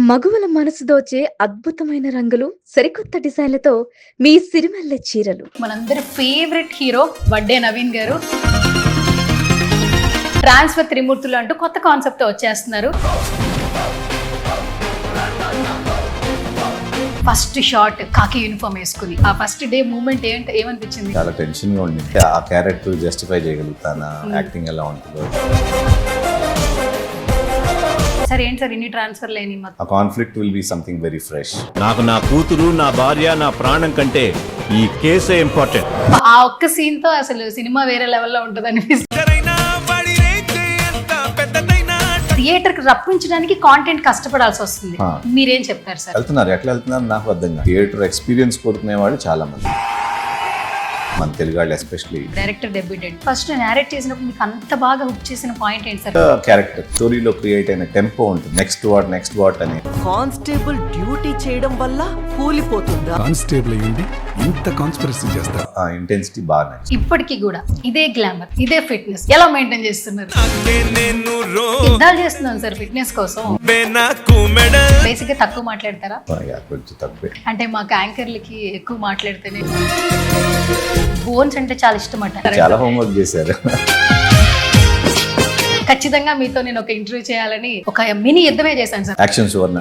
మగువల మనసు దోచే అద్భుతమైన రంగులు, సరికొత్త డిజైన్లతో మీ సిరిమల్లె చీరలు. మనందరి ఫేవరెట్ హీరో వడ్డే నవీన్ గారు ట్రాన్స్ఫర్ త్రిమూర్తులు అంటూ కొత్త కాన్సెప్ట్ తో వచ్చేస్తున్నారు. ఫస్ట్ షాట్ కాకి యూనిఫామ్ వేసుకుని ఆ ఫస్ట్ డే మూమెంట్ ఏమనిపించింది? చాలా టెన్షన్ గా ఉండింది. ఆ క్యారెక్టర్ జస్టిఫై చేయగలుగుతానా, యాక్టింగ్ ఎలా ఉంటుందో. సార్ ఏంటి సార్ ఇన్ని ట్రాన్స్ఫర్ లేని ఆ conflict will be something very fresh. నాకు నా కూతురు, నా భార్య, నా ప్రాణం కంటే ఈ కేసే ఇంపార్టెంట్. ఆ ఒక్క సీన్ తో అసలు సినిమా వేరే లెవెల్లో ఉంటుంది అనిపిస్తుంది. థియేటర్ కి రప్పించడానికి కాంటెంట్ కష్టపడాల్సి వస్తుంది. మీరేం చెప్తారు సార్? ఎట్లా వెళ్తున్నారు నాకు అర్థం కాదు. థియేటర్ ఎక్స్పీరియన్స్ కోరుకునే వాళ్ళు చాలా మంది, మన తెలుగు వాళ్ళు especially. Director debutant first narrate చేసినప్పుడు మీకు అంత బాగా హుక్ చేసిన పాయింట్ ఏంటి సార్? క్యారెక్టర్ స్టోరీలో క్రియేట్ అయిన టెంపో ఉంటుంది. నెక్స్ట్ వాట్ అని. కానిస్టేబుల్ డ్యూటీ చేయడం వల్ల కూలిపోతుందా? కానిస్టేబుల్ అయ్యింది ఇంత కాన్స్పిరసీ చేస్తా. ఆ ఇంటెన్సిటీ బాగా నచ్చింది. ఇప్పటికీ కూడా ఇదే గ్లామర్, ఇదే ఫిట్నెస్ ఎలా మెయింటైన్ చేస్తున్నారు? యుద్ధాలు చేస్తున్నాను సార్ ఫిట్నెస్ కోసం. బేసిక్ గా తక్కువ మాట్లాడతారా? కొంచెం తక్కువే. అంటే మాకు యాంకర్లకి ఎక్కువ మాట్లాడితేనే బోన్స్ అంటే చాలా ఇష్టం అంట. చాలా హోంవర్క్ చేశారు. ఖచ్చితంగా మీతో నేను ఒక ఇంటర్వ్యూ చేయాలని ఒక మినీ యుద్ధమే చేశాను సార్. యాక్షన్ సువర్ణ.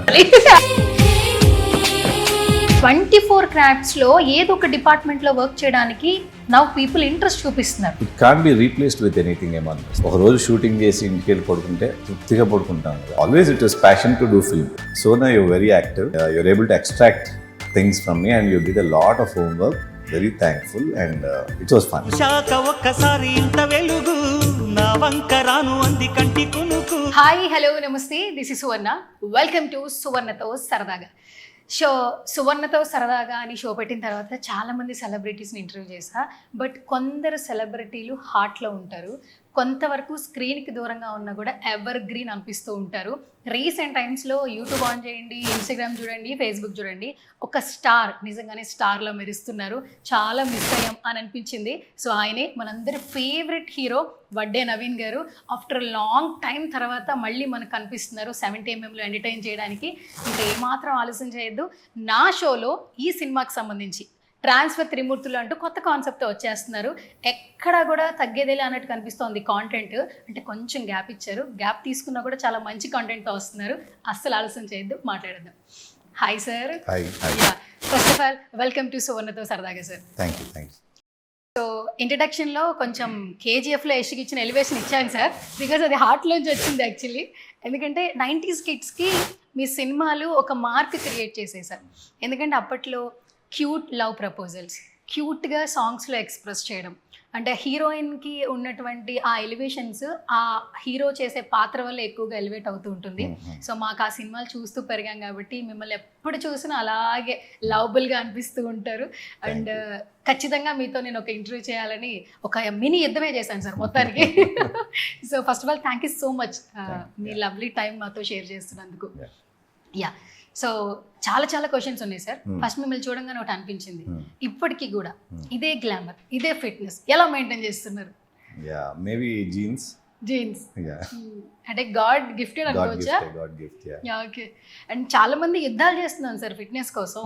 24 క్రాఫ్ట్స్ లో ఏదో ఒక డిపార్ట్మెంట్ లో వర్క్ చేయడానికి నౌ పీపుల్ ఇంట్రెస్ట్ చూపిస్తున్నారు. It can't be replaced with anything ఏమన్నా. ఒక రోజు షూటింగ్ చేసి ఇంటికి వెళ్ళి పడుకుంటే తృప్తిగా పడుకుంటాం. Always it was passion to do film. So నా you're very active, you're able to extract things from me and you did a lot of homework. Very thankful and it was fun. ఒక్కసారి ఇంత వెలుగు నా వంకరాను అంది కంటి కునుకు. Hi hello నమస్తే, this is Suvarna. Welcome to సువర్ణతో సరదాగా. సువర్ణతో సరదాగా అని షో పెట్టిన తర్వాత చాలామంది సెలబ్రిటీస్ని ఇంటర్వ్యూ చేశా. బట్ కొందరు సెలబ్రిటీలు హార్ట్లో ఉంటారు, కొంతవరకు స్క్రీన్కి దూరంగా ఉన్నా కూడా ఎవర్ గ్రీన్ అనిపిస్తూ ఉంటారు. రీసెంట్ టైమ్స్లో యూట్యూబ్ ఆన్ చేయండి, ఇన్స్టాగ్రామ్ చూడండి, ఫేస్బుక్ చూడండి, ఒక స్టార్ నిజంగానే స్టార్లో మెరుస్తున్నారు. చాలా మిస్ అయ్యాం అని అనిపించింది. సో ఆయనే మనందరి ఫేవరెట్ హీరో వడ్డే నవీన్ గారు. ఆఫ్టర్ లాంగ్ టైం తర్వాత మళ్ళీ మనకు కనిపిస్తున్నారు 70mm ఎంటర్టైన్ చేయడానికి. ఇంకా ఏమాత్రం ఆలస్యం చేయొద్దు. నా షోలో ఈ సినిమాకి సంబంధించి ట్రాన్స్ఫర్ త్రిమూర్తులు అంటూ కొత్త కాన్సెప్ట్తో వచ్చేస్తున్నారు. ఎక్కడా కూడా తగ్గేదేలే అన్నట్టు కనిపిస్తోంది కాంటెంట్. అంటే కొంచెం గ్యాప్ ఇచ్చారు, గ్యాప్ తీసుకున్నా కూడా చాలా మంచి కాంటెంట్తో వస్తున్నారు. అస్సలు ఆలస్యం చేయొద్దు, మాట్లాడదాం. Hi sir. First of all welcome to సువర్ణతో సరదాగా సార్. Thank you. సో ఇంట్రడక్షన్లో కొంచెం కేజీఎఫ్లో యష్కి ఇచ్చిన ఎలివేషన్ ఇచ్చాను సార్, బికాజ్ అది హార్ట్లోంచి వచ్చింది యాక్చువల్లీ. ఎందుకంటే 90s కిడ్స్కి మీ సినిమాలు ఒక మార్క్ క్రియేట్ చేసేసారు. ఎందుకంటే అప్పట్లో క్యూట్ లవ్ ప్రపోజల్స్, క్యూట్గా సాంగ్స్లో ఎక్స్ప్రెస్ చేయడం, అంటే హీరోయిన్కి ఉన్నటువంటి ఆ ఎలివేషన్స్ ఆ హీరో చేసే పాత్ర వల్ల ఎక్కువగా ఎలివేట్ అవుతూ ఉంటుంది. సో మాకు ఆ సినిమాలు చూస్తూ పెరిగాం కాబట్టి మిమ్మల్ని ఎప్పుడు చూసినా అలాగే లవబుల్గా అనిపిస్తూ ఉంటారు. అండ్ ఖచ్చితంగా మీతో నేను ఒక ఇంటర్వ్యూ చేయాలని ఒక మినీ యుద్ధమే చేశాను సార్ మొత్తానికి. So first of all thank you so much me lovely time మాతో షేర్ చేస్తున్నందుకు. యా, సో చాలా క్వశ్చన్స్ ఉన్నాయి సార్. ఫస్ట్ మిమ్మల్ని చూడంగానే ఒకటి అనిపించింది, ఇప్పటికీ కూడా ఇదే గ్లామర్, ఇదే ఫిట్నెస్ ఎలా మెయింటైన్ చేస్తున్నారు? Maybe jeans. అంటే గాడ్ గిఫ్టెడ్ అనుకోవచ్చా? ఓకే. అండ్ చాలా మంది యుద్ధాలు చేస్తున్నాను సార్ ఫిట్నెస్ కోసం,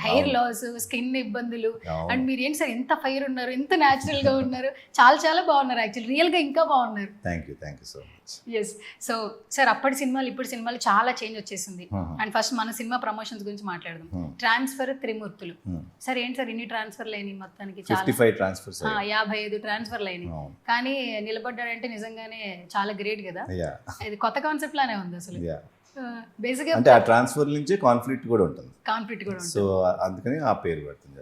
హెయిర్ లాస్, స్కిన్ ఇబ్బందులు. అండ్ మీరు ఏంటి సార్ ఇంత ఫైర్ ఉన్నారు, ఇంత న్యాచురల్ గా ఉన్నారు, చాలా బాగున్నారు. యాక్చువల్లీ రియల్ గా ఇంకా బాగున్నారు. Thank you so much. Yes. So sir అప్పటి సినిమాలు ఇప్పుడు సినిమాలు చాలా చేంజ్ వచ్చేసింది. అండ్ ఫస్ట్ మన సినిమా ప్రమోషన్స్ గురించి మాట్లాడదాం. ట్రాన్స్ఫర్ త్రిమూర్తులు సార్, ఏంటి సార్ ఇన్ని ట్రాన్స్ఫర్ లేని? మొత్తానికి 55 ట్రాన్స్ఫర్స్, 55 ట్రాన్స్ఫర్ లేని. కానీ నిలబడ్డాడంటే నిజంగానే చాలా గ్రేట్ కదా. ఇది కొత్త కాన్సెప్ట్ లానే ఉంది అసలు. బేసిక్ గా అంటే ఆ ట్రాన్స్ఫర్ నుంచి కాన్ఫ్లిక్ట్ కూడా ఉంటుంది. సో అందుకని ఆ పేరు పెడుతుంది.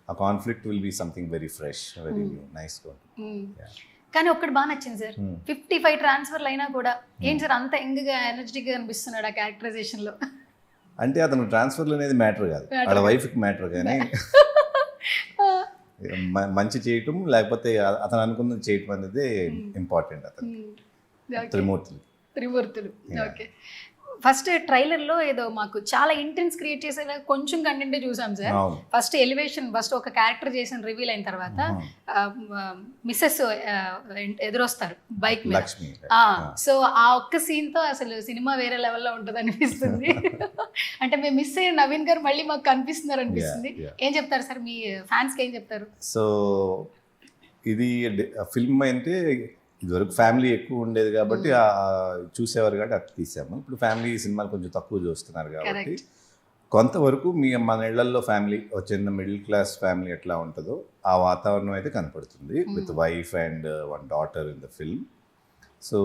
ఆ conflict will be something very fresh, very new, nice గా ఉంటుంది. కానీ ఒక్కటి బాగా నచ్చింది సార్, 55 ట్రాన్స్ఫర్లు అయినా కూడా ఏంటి సార్ అంత యంగ్గా ఎనర్జెటిక్గా అనిపిస్తున్నాడు ఆ క్యారెక్టరైజేషన్ లో. అంటే అతను ట్రాన్స్ఫర్లు అనేది మ్యాటర్ కాదు, వాళ్ళ వైఫ్కి మ్యాటర్. కానీ మంచి చేయటం లేకపోతే అతను అనుకున్నది చేయటం అనేది ఇంపార్టెంట్. అతను త్రిమూర్తులు. ఓకే. ఫస్ట్ ట్రైలర్లో ఏదో మాకు చాలా ఇంటెన్స్ క్రియేట్ చేసేలా కొంచెం కంటెంట్ చూసాం సార్. అవును. ఫస్ట్ ఎలివేషన్ ఫస్ట్ ఒక క్యారెక్టర్ చేసిన రివీల్ అయిన తర్వాత మిస్సెస్ ఎదురొస్తారు బైక్ మీద. లక్ష్మి. సో ఆ ఒక్క సీన్ తో అసలు సినిమా వేరే లెవెల్లో ఉంటుంది అనిపిస్తుంది. అంటే మేము మిస్ అయిన నవీన్ గారు మళ్ళీ మాకు కనిపిస్తున్నారు అనిపిస్తుంది. Yeah. ఏం చెప్తారు సార్ మీ ఫ్యాన్స్ కి, ఏం చెప్తారు? సో ఇది ఫిల్మ్ అంటే ఇదివరకు ఫ్యామిలీ ఎక్కువ ఉండేది కాబట్టి చూసేవారు కాబట్టి అది తీసాము. ఇప్పుడు ఫ్యామిలీ సినిమాలు కొంచెం తక్కువ చూస్తున్నారు కాబట్టి కొంతవరకు మన ఇళ్లలో ఫ్యామిలీ చిన్న మిడిల్ క్లాస్ ఫ్యామిలీ ఎట్లా ఉంటుందో ఆ వాతావరణం అయితే కనపడుతుంది with wife and one daughter in the film. So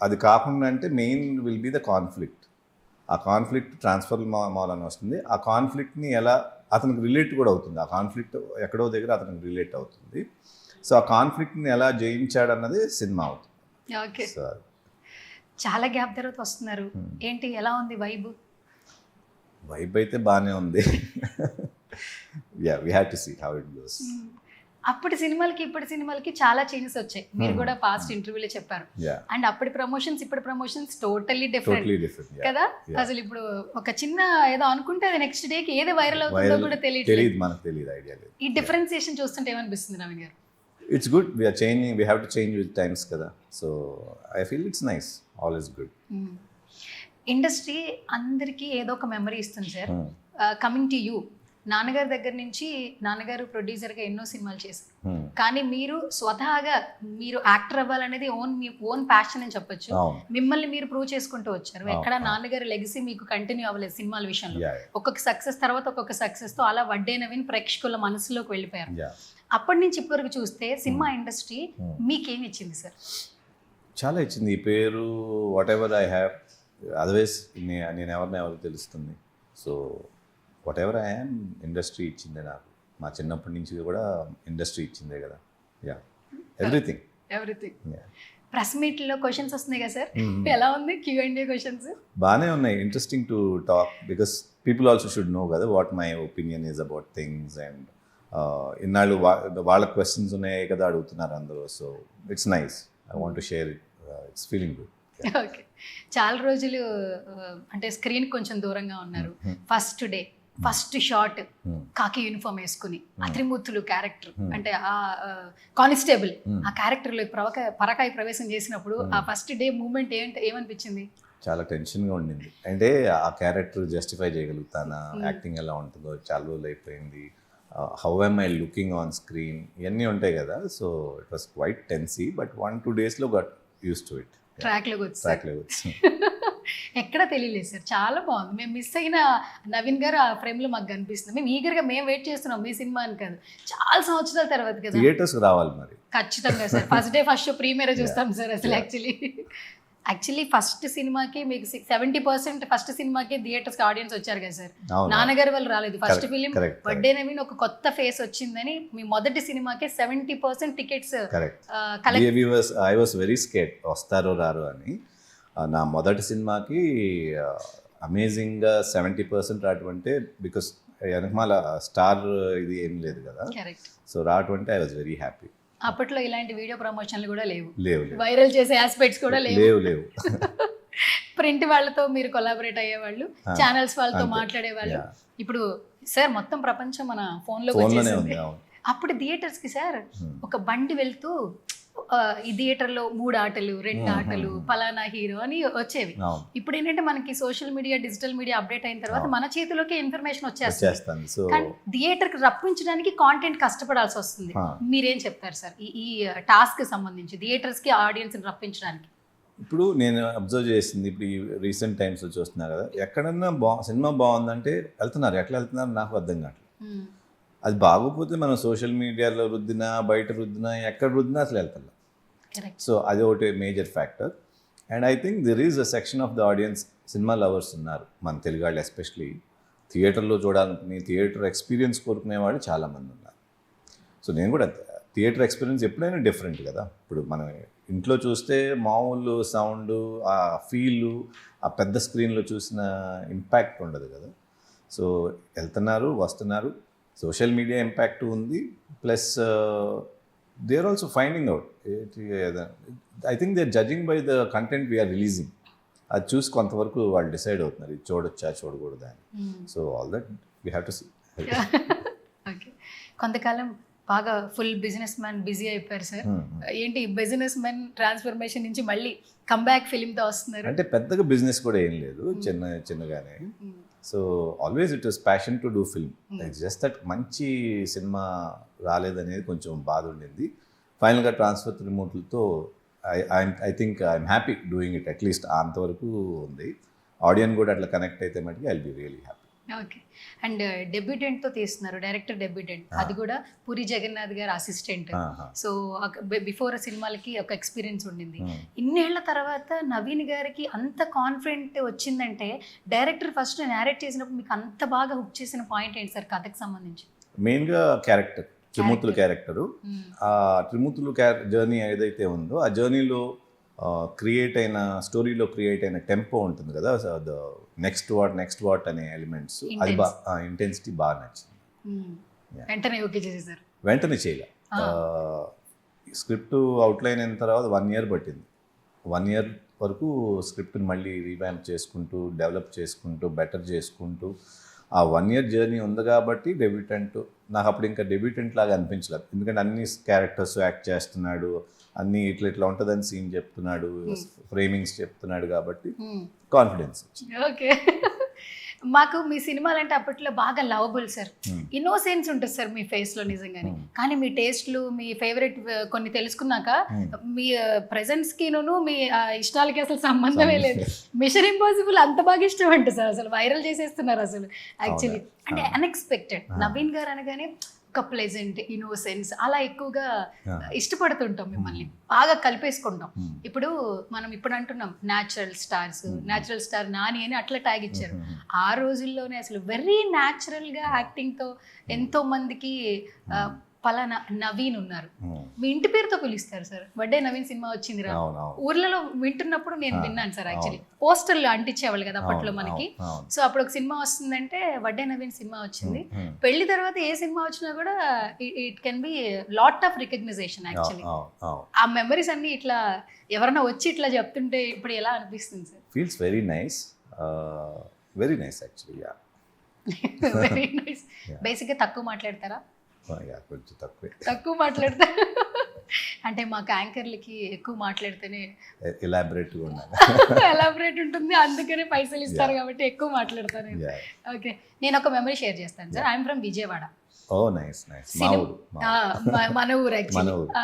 అది కాకుండా అంటే main will be the conflict. ఆ కాన్ఫ్లిక్ట్ ట్రాన్స్ఫర్ మాల్ అని వస్తుంది. ఆ కాన్ఫ్లిక్ట్ని ఎలా అతనికి రిలేట్ కూడా అవుతుంది. ఆ కాన్ఫ్లిక్ట్ ఎక్కడో దగ్గర అతనికి రిలేట్ అవుతుంది. సో ఆ కాన్ఫ్లిక్ట్ని ఎలా జయించాడు అన్నది సినిమా అవుతుంది. ఓకే. సో చాలా గ్యాప్ తర్వాత వస్తున్నారు, ఏంటి ఎలా ఉంది వైబ్? వైబ్ అయితే బాగానే ఉంది. Yeah, we have to see how it goes. అప్పటి సినిమాలకి ఇప్పటి సినిమాలకి చాలా చేంజెస్ వచ్చాయి. మీరు కూడా పాస్ట్ ఇంటర్వ్యూలో చెప్పారు. అండ్ అప్పటి ప్రమోషన్స్ ఇప్పటి ప్రమోషన్స్ టోటల్లీ డిఫరెంట్ కదా. అసలు ఇప్పుడు ఒక చిన్న ఏదో అనుకుంటే అది నెక్స్ట్ డేకి ఏది వైరల్ అవుతుందో కూడా తెలియదు, మనకు తెలియదు, ఐడియా లేదు. ఈ డిఫరెన్సియేషన్ చూస్తుంటే ఏమనిపిస్తుంది Naveen garu? It's good, we're changing, we have to change with times కదా. So I feel it's nice, all is good. Industry అందరికీ ఏదో ఒక మెమరీ ఇస్తుంది సార్. కమింగ్ టు యూ, నాన్నగారి దగ్గర నుంచి నాన్నగారు ప్రొడ్యూసర్గా ఎన్నో సినిమాలు చేశారు. కానీ మీరు స్వతహాగా మీరు యాక్టర్ అవ్వాలనేది మీ ఓన్ ప్యాషన్ అని చెప్పొచ్చు. మిమ్మల్ని మీరు ప్రూవ్ చేసుకుంటూ వచ్చారు. ఎక్కడ నాన్నగారి లెగసీ మీకు కంటిన్యూ అవ్వలేదు సినిమాల విషయంలో. ఒక్కొక్క సక్సెస్ తర్వాత ఒక్కొక్క సక్సెస్తో అలా వడ్డేనవిని ప్రేక్షకుల మనసులోకి వెళ్ళిపోయారు. అప్పటి నుంచి ఇప్పటివరకు చూస్తే సినిమా ఇండస్ట్రీ మీకేమి ఇచ్చింది సార్? చాలా ఇచ్చింది. ఈ పేరు whatever I have, otherwise నేను ఎవరు తెలుస్తుంది. So whatever I am, industry ఇచ్చిందే నాకు. మా చిన్నప్పటి నుంచి కూడా ఇండస్ట్రీ ఇచ్చిందే కదా. Yeah, everything. ప్రెస్ మీట్లో క్వశ్చన్స్ వస్తున్నాయి కదా సార్, ఎలా ఉంది Q&A క్వశ్చన్స్? బాగానే ఉన్నాయి, interesting to talk because people also should know కదా what my opinion is about things. And ఇన్నాళ్ళు వాళ్ళ క్వశ్చన్స్ ఉన్నాయి కదా అడుగుతున్నారు అందరూ. So it's nice, I want to share it, it's feeling good. Okay. చాలా రోజులు అంటే స్క్రీన్ కొంచెం దూరంగా ఉన్నారు. ఫస్ట్ షాట్ కాకి యూనిఫామ్ వేసుకుని అత్రిమూర్తులు క్యారెక్టర్ అంటే ఆ కానిస్టేబుల్ ఆ క్యారెక్టర్ లో పరకాయ ప్రవేశం చేసినప్పుడు ఆ ఫస్ట్ డే మూమెంట్ ఏమనిపించింది? చాలా టెన్షన్గా ఉండింది. అంటే ఆ క్యారెక్టర్ జస్టిఫై చేయగలుగుతానా, యాక్టింగ్ ఎలా ఉంటుందో, చాలా రోజులు అయిపోయింది, how am I looking on screen, ఇవన్నీ ఉంటాయి కదా. So it was quite tensy, but 1-2 daysలో గట్ యూస్ టు ఇట్. ట్రాక్లోకి వచ్చి ఎక్కడ తెలియలేదు సార్, చాలా బాగుంది. మేము మిస్ అయిన నవీన్ గారు ఆ ఫ్రేమ్లో మాకు కనిపిస్తుంది. మేము ఈగర్గా మేము వెయిట్ చేస్తున్నాం మీ సినిమా అని కాదు, చాలా సంవత్సరాల తర్వాత కదా. థియేటర్స్కి రావాలి మరి ఖచ్చితంగా సార్. ఫస్ట్ షో ప్రీమియర్ చూస్తాం సార్. అసలు యాక్చువల్లీ ఫస్ట్ సినిమాకి మీకు 70% ఫస్ట్ సినిమాకి థియేటర్స్ ఆడియన్స్ వచ్చారు కదా సార్. నాన్నగారి వాళ్ళు రాలేదు. ఫస్ట్ ఫిలిం బర్త్డే నవీన్ ఒక కొత్త ఫేస్ వచ్చిందని మీ మొదటి సినిమాకి 70% tickets collect. I was very scared వస్తారో రారో అని. నా మొదటి సినిమాకి అమేజింగ్గా 70% రావటం అంటే బికాస్ వెనకమాల స్టార్ ఇది ఏం లేదు కదా. సో రావటం అంటే ఐ వాజ్ వెరీ హ్యాపీ. అప్పట్లో ఇలాంటి వీడియో ప్రమోషన్లు కూడా లేవు, వైరల్ చేసే ఆస్పెక్ట్స్ కూడా లేవు. ప్రింట్ వాళ్ళతో మీరు కొలాబరేట్ అయ్యేవాళ్ళు, ఛానల్స్ వాళ్ళతో మాట్లాడేవాళ్ళు. ఇప్పుడు సార్ మొత్తం ప్రపంచం మన ఫోన్లోకి వచ్చేసింది. అప్పుడు థియేటర్స్కి సార్ ఒక బండి వెళ్తూ ఈ థియేటర్లో 3 ఆటలు 2 ఆటలు పలానా హీరో అని వచ్చేవి. ఇప్పుడు ఏంటంటే మనకి social media digital media update అయిన తర్వాత మన చేతిలోకి ఇన్ఫర్మేషన్ వచ్చేస్తుంది. కానీ థియేటర్కి రప్పించడానికి కాంటెంట్ కష్టపడాల్సి వస్తుంది. మీరేం చెప్తారు సార్ ఈ టాస్క్ సంబంధించి థియేటర్స్కి ఆడియన్స్ రప్పించడానికి? ఇప్పుడు నేను అబ్జర్వ్ చేసింది, ఇప్పుడు ఈ రీసెంట్ టైమ్స్లో చూస్తున్నారు కదా, ఎక్కడన్నా సినిమా బాగుందంటే వెళ్తున్నారు. ఎట్లా వెళ్తున్నారు నాకు అర్థం కావట్లేదు. అది బాగోపోతే మనం సోషల్ మీడియాలో రుద్దినా బయట రుద్దినా ఎక్కడ రుద్దినా అసలు వెళ్తాం. సో అది ఒకటి major factor. And I think there is a section of the audience, cinema lovers ఉన్నారు మన తెలుగు వాళ్ళు, ఎస్పెషలీ థియేటర్లో చూడాలని థియేటర్ ఎక్స్పీరియన్స్ కోరుకునేవాళ్ళు చాలామంది ఉన్నారు. సో నేను కూడా థియేటర్ ఎక్స్పీరియన్స్ ఎప్పుడైనా డిఫరెంట్ కదా. ఇప్పుడు మనం ఇంట్లో చూస్తే మామూలు సౌండ్, ఆ ఫీలు, ఆ పెద్ద స్క్రీన్లో చూసిన ఇంపాక్ట్ ఉండదు కదా. సో వెళ్తున్నారు వస్తున్నారు, సోషల్ మీడియా ఇంపాక్ట్ ఉంది, plus they are also finding out. I think they are judging by the content we're releasing. అది చూసి కొంతవరకు వాళ్ళు డిసైడ్ అవుతున్నారు ఇది చూడొచ్చా చూడకూడదా అని. So all that we have to see. Okay, కొంతకాలం బాగా ఫుల్ బిజినెస్ మ్యాన్ బిజీ అయిపోయారు సార్. ఏంటి బిజినెస్ మ్యాన్ ట్రాన్స్ఫర్మేషన్ నుంచి మళ్ళీ కమ్బ్యాక్ ఫిలింతో వస్తున్నారు? అంటే పెద్దగా బిజినెస్ కూడా ఏం లేదు, చిన్నగానే. So always it was passion to do film. It's just that మంచి సినిమా రాలేదనేది కొంచెం బాధ ఉండింది. ఫైనల్గా ట్రాన్స్ఫర్ రిమోట్లతో I think I'm happy doing it. At least అంతవరకు ఉంది. ఆడియన్స్ కూడా అట్లా కనెక్ట్ అయితే మటుకు I will be really happy. Okay, and డెబ్యూటెంట్తో తీస్తున్నారు, డైరెక్టర్ డెబ్యూటెంట్, అది కూడా పూరి జగన్నాథ్ గారు అసిస్టెంట్. సో బిఫోర్ సినిమాలకి ఒక ఎక్స్పీరియన్స్ ఉండింది. ఇన్నేళ్ల తర్వాత నవీన్ గారికి అంత కాన్ఫిడెంట్ వచ్చిందంటే డైరెక్టర్ ఫస్ట్ నేరేట్ చేసినప్పుడు మీకు అంత బాగా హుక్ చేసిన పాయింట్ ఏంటి సార్ కథకు సంబంధించి? మెయిన్గా క్యారెక్టర్, త్రిమూర్తులు క్యారెక్టరు. ఆ త్రిమూర్తులు జర్నీ ఏదైతే ఉందో ఆ జర్నీలో క్రియేట్ అయిన స్టోరీలో క్రియేట్ అయిన టెంపో ఉంటుంది కదా, నెక్స్ట్ వాట్ అనే ఎలిమెంట్స్, అది ఇంటెన్సిటీ బాగా నచ్చింది. వెంటనే ఓకే చేసేసారు? వెంటనే చేయలే. స్క్రిప్ట్ అవుట్లైన్ అయిన తర్వాత 1 year పట్టింది. 1 year వరకు స్క్రిప్ట్ని మళ్ళీ రీవ్యాంప్ చేసుకుంటూ డెవలప్ చేసుకుంటూ బెటర్ చేసుకుంటూ ఆ 1 year జర్నీ ఉంది కాబట్టి డెబ్యూటెంట్. నాకు అప్పుడు ఇంకా డెబ్యూటెంట్ లాగా అనిపించలేదు, ఎందుకంటే అన్ని క్యారెక్టర్స్ యాక్ట్ చేస్తున్నాడు, అన్ని ఇట్లా ఉంటుందని సీన్ చెప్తున్నాడు, ఫ్రేమింగ్స్ చెప్తున్నాడు కాబట్టి కాన్ఫిడెన్స్ వచ్చింది. ఓకే, మాకు మీ సినిమాలు అంటే అప్పట్లో బాగా లవబుల్ సార్, ఇన్నోసెన్స్ ఉంటుంది సార్ మీ ఫేస్లో నిజంగానే. కానీ మీ టేస్ట్లు, మీ ఫేవరెట్ కొన్ని తెలుసుకున్నాక మీ ప్రెజెంట్స్కిను మీ ఇష్టాలకి అసలు సంబంధమే లేదు. మిషన్ ఇంపాసిబుల్ అంత బాగా ఇష్టం అంటే సార్, అసలు వైరల్ చేసేస్తున్నారు అసలు యాక్చువల్లీ. అంటే అన్ఎక్స్పెక్టెడ్, నవీన్ గారు అనగానే ఒక ప్లెజెంట్, ఇన్నోసెన్స్ అలా ఎక్కువగా ఇష్టపడుతుంటాం, మిమ్మల్ని బాగా కలిపేసుకుంటాం. ఇప్పుడు మనం ఇప్పుడు అంటున్నాం న్యాచురల్ స్టార్ నాని అని అట్లా ట్యాగ్ ఇచ్చారు. ఆ రోజుల్లోనే అసలు వెరీ న్యాచురల్గా యాక్టింగ్తో ఎంతో మందికి పలానా నవీన్ ఉన్నారు, మీ ఇంటి పేరుతో పిలుస్తారు సార్. వడ్డే నవీన్ సినిమా వచ్చింది రా, ఊర్లలో వింటున్నప్పుడు నేను విన్నాను సార్. యాక్చువల్లీ పోస్టర్లు అంటించేవాళ్ళు కదా అప్పట్లో మనకి. సో అప్పుడు ఒక సినిమా వస్తుందంటే వడ్డే నవీన్ సినిమా వచ్చింది. పెళ్లి తర్వాత ఏ సినిమా వచ్చినా కూడా it can be lot of recognition actually. ఆ మెమరీస్ అన్ని ఇట్లా ఎవరైనా వచ్చి ఇట్లా చెప్తుంటే ఇప్పుడు ఎలా అనిపిస్తుంది sir? Feels very nice actually. Very nice. బేసిక్గా తక్కువ మాట్లాడతారా? కొంచెం తక్కువ మాట్లాడతారు అంటే మాకు యాంకర్లకి ఎక్కువ మాట్లాడితేనే ఎలాబరేట్ ఉంటుంది, అందుకనే పైసలు ఇస్తారు కాబట్టి ఎక్కువ మాట్లాడతాను. ఓకే, నేను ఒక మెమరీ షేర్ చేస్తాను sir. I'm from Vijayawada. Oh nice. మన ఊరు యాక్చువల్లీ.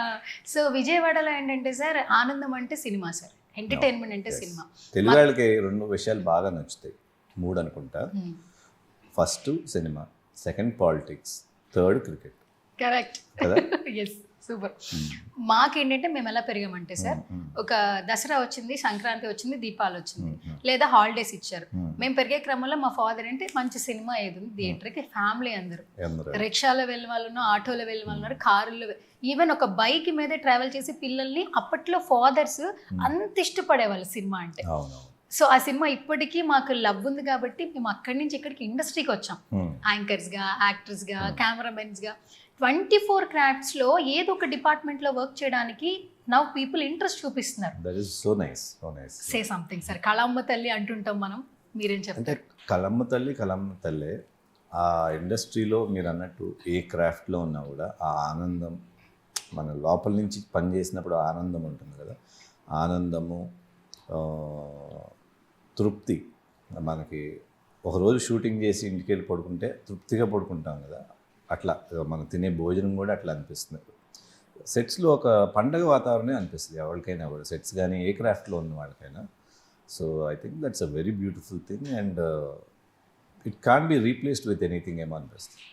సో విజయవాడలో ఏంటంటే సార్, ఆనందం అంటే సినిమా సార్, ఎంటర్టైన్మెంట్ అంటే సినిమా. తెలుగు వాళ్ళకి 2 విషయాలు బాగా నచ్చుతాయి, 3 అనుకుంటా. First cinema, second politics, third cricket. Correct, yes, super. మాకేంటంటే మేము ఎలా పెరిగామంటే సార్, ఒక దసరా వచ్చింది, సంక్రాంతి వచ్చింది, దీపావళి వచ్చింది, లేదా హాలిడేస్ ఇచ్చారు. మేము పెరిగే క్రమంలో మా ఫాదర్ అంటే మంచి సినిమా ఏది ఉంది థియేటర్కి, ఫ్యామిలీ అందరూ రిక్షాలో వెళ్ళిన వాళ్ళు ఉన్నారు, ఆటోలో వెళ్ళిన వాళ్ళు ఉన్నారు, కారుల్లో, ఈవెన్ ఒక బైక్ మీద ట్రావెల్ చేసి పిల్లల్ని అప్పట్లో ఫాదర్స్ అంత ఇష్టపడేవాళ్ళు సినిమా అంటే. సో ఆ సినిమా ఇప్పటికీ మాకు లవ్ ఉంది కాబట్టి మేము అక్కడి నుంచి ఇక్కడికి ఇండస్ట్రీకి వచ్చాం, యాంకర్స్గా, యాక్టర్స్గా, కెమెరామెన్స్గా. 24 క్రాఫ్ట్స్లో ఏదో ఒక డిపార్ట్మెంట్లో వర్క్ చేయడానికి నౌ పీపుల్ ఇంట్రెస్ట్ చూపిస్తున్నారు. Say something sir. కళమ్మ తల్లి అంటుంటాం మనం, మీరేం చెప్తారు? కళమ్మ తల్లే ఆ ఇండస్ట్రీలో మీరు అన్నట్టు ఏ క్రాఫ్ట్లో ఉన్నా కూడా ఆ ఆనందం, మన లోపల నుంచి పని చేసినప్పుడు ఆనందం ఉంటుంది కదా, ఆనందము, తృప్తి. మనకి ఒకరోజు షూటింగ్ చేసి ఇంటికి వెళ్ళి పడుకుంటే తృప్తిగా పడుకుంటాం కదా, అట్లా మనం తినే భోజనం కూడా అట్లా అనిపిస్తుంది. సెట్స్లో ఒక పండగ వాతావరణమే అనిపిస్తుంది ఎవరికైనా కూడా, సెట్స్ కానీ ఏ క్రాఫ్ట్లో ఉన్న వాళ్ళకైనా. So I think that's a very beautiful thing and it can be replaced with anything ఏమో అనిపిస్తుంది,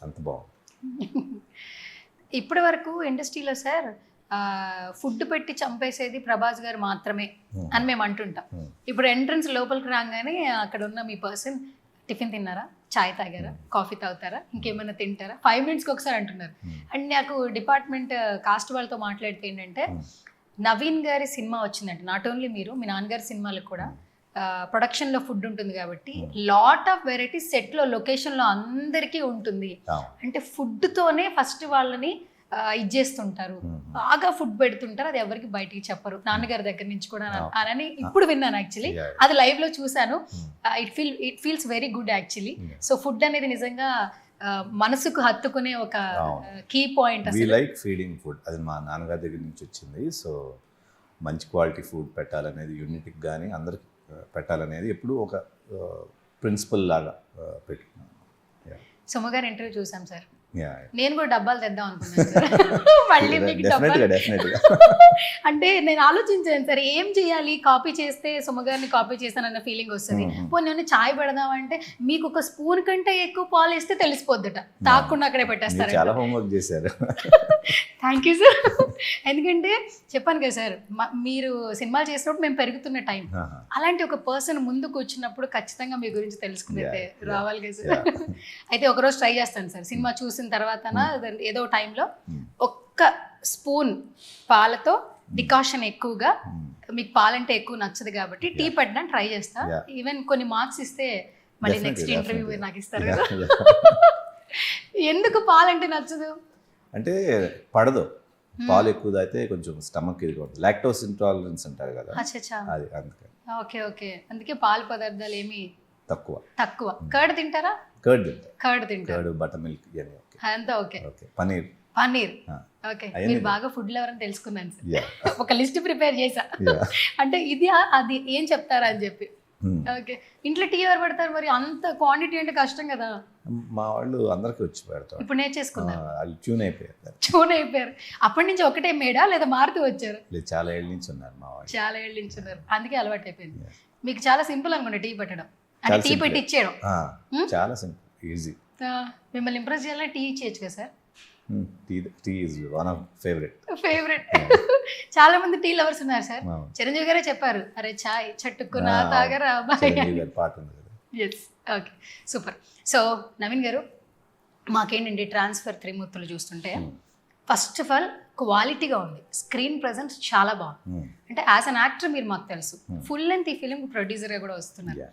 అంత బాగుంది. ఇప్పటి వరకు ఇండస్ట్రీలో సార్ ఫుడ్ పెట్టి చంపేసేది ప్రభాస్ గారు మాత్రమే అని మేము అంటుంటాం. ఇప్పుడు ఎంట్రన్స్ లోపలికి రాగానే అక్కడ ఉన్న మీ పర్సన్ టిఫిన్ తిన్నారా, చాయ్ తాగారా, కాఫీ తాగుతారా, ఇంకేమైనా తింటారా, 5 minutesకి ఒకసారి అంటున్నారు. అండ్ నాకు డిపార్ట్మెంట్ కాస్ట్ వాళ్ళతో మాట్లాడితే ఏంటంటే, నవీన్ గారి సినిమా వచ్చిందంటే నాట్ ఓన్లీ మీరు, మీ నాన్నగారి సినిమాలకు కూడా ప్రొడక్షన్లో ఫుడ్ ఉంటుంది కాబట్టి లాట్ ఆఫ్ వెరైటీస్ సెట్లో, లొకేషన్లో అందరికీ ఉంటుంది. అంటే ఫుడ్తోనే ఫస్ట్ వాళ్ళని ఇది చేస్తుంటారు, బాగా ఫుడ్ పెడుతుంటారు, అది ఎవరికి బయటికి చెప్పరు, నాన్నగారి దగ్గర నుంచి కూడా అని ఇప్పుడు విన్నాను యాక్చువల్లీ. అది లైవ్ లో చూసాను. It feels very good actually. So food అనేది నిజంగా మనసుకు హత్తుకునే ఒక key point. We like feeding food, అది మా నాన్నగారి దగ్గర నుంచి వచ్చింది. సో మంచి క్వాలిటీ ఫుడ్ పెట్టాలనేది, యూనిట్కి కానీ అందరికి పెట్టాలనేది ఎప్పుడు ఒక ప్రిన్సిపల్ లాగా పెట్టుకున్నాను. సుమ గారి ఇంటర్వ్యూ చూసాం సార్, Yeah. నేను కూడా డబ్బాలు తెద్దాం అనుకున్నాను సార్. మళ్ళీ మీకు డబ్బాలు డెఫినెట్గా అంటే నేను ఆలోచించాను సార్, ఏం చేయాలి, కాపీ చేస్తే సుమగారిని కాపీ చేస్తానన్న ఫీలింగ్ వస్తుంది. పోనీ నేను చాయ్ పెడదామంటే మీకు ఒక స్పూన్ కంటే ఎక్కువ పాలు వేస్తే తెలిసిపోద్దట, తాకుండా అక్కడే పెట్టేస్తారు. చాలా హోంవర్క్ చేశారు. Thank you sir. ఎందుకంటే చెప్పాను కదా సార్, మీరు సినిమాలు చేసినప్పుడు మేము పెరుగుతున్న టైం, అలాంటి ఒక పర్సన్ ముందుకు వచ్చినప్పుడు ఖచ్చితంగా మీ గురించి తెలుసుకునేదే రావాలి కదా సార్. అయితే ఒకరోజు ట్రై చేస్తాను సార్, సినిమా చూసిన తర్వాత ఏదో టైంలో ఒక్క స్పూన్ పాలతో డికాషన్ ఎక్కువగా, మీకు పాలంటే ఎక్కువ నచ్చదు కాబట్టి టీ పెట్టడం ట్రై చేస్తా. ఈవెన్ కొన్ని మార్క్స్ ఇస్తే మళ్ళీ నెక్స్ట్ ఇంటర్వ్యూ నాకు ఇస్తారు కదా. ఎందుకు పాలంటే నచ్చదు అంటే పడదు, పాలు ఎక్కువ అయితే కొంచెం స్టమక్ ఇది ఉంటుంది, లాక్టోస్ ఇంటాలరెన్స్ అంటారు కదా, అది అందుకని. ఓకే ఓకే, అందుకే పాలు పదార్థాలు ఏమి తక్కువ. కర్డ్ తింటారా? కర్డ్ తింటారు, బటర్ మిల్క్ అంతా ఓకే. పనీర్ ఓకే, మీరు బాగా ఫుడ్ లవర్ అని తెలుసుకున్నాను సార్. ఒక లిస్ట్ ప్రిపేర్ చేశా, అంటే ఇది అది ఏం చెప్తారా అని చెప్పి. ఓకే, ఇంట్లో టీ ఎవరు పెడతారు మరి? అంత క్వాంటిటీ అంటే కష్టం కదా. మా వాళ్ళు అందరికి వచ్చి పెడతారు. ఇప్పుడు నేర్చేసుకున్నారు, ట్యూన్ అయిపోయారు. అప్పటి నుంచి ఒకటే మేడా లేదా మారుతూ వచ్చారు? చాలా ఏళ్ళ నుంచి ఉన్నారు మా వాళ్ళు, చాలా ఏళ్ళ నుంచి ఉన్నారు, అందుకే అలవాటు అయిపోయింది. మీకు చాలా సింపుల్ అనుకోండి టీ పెట్టడం, అంటే టీ పెట్టి ఇచ్చేయడం చాలా సింపుల్, ఈజీ. మిమ్మల్ని ఇంప్రెస్ చేయాలంటే టీ ఇచ్చేయచ్చు కదా సార్? Tea is one of favourite. చాలా మంది టీ లవర్స్ ఉన్నారు సార్. చిరంజీవి గారే చెప్పారు, అరే చాయ్ చట్టుకున్నా తాగరా పాట ఉంది కదా. Yes, okay, super. So Naveen గారు, మాకేంటండి ట్రాన్స్ఫర్ త్రిమూర్తులు చూస్తుంటే ఫస్ట్ ఆఫ్ ఆల్ క్వాలిటీగా ఉంది, స్క్రీన్ ప్రెజెన్స్ చాలా బాగుంది. అంటే యాజ్ అన్ యాక్టర్ మీరు మాకు తెలుసు, ఫుల్ లెంత్ ఈ ఫిలిం ప్రొడ్యూసర్గా కూడా వస్తున్నారు.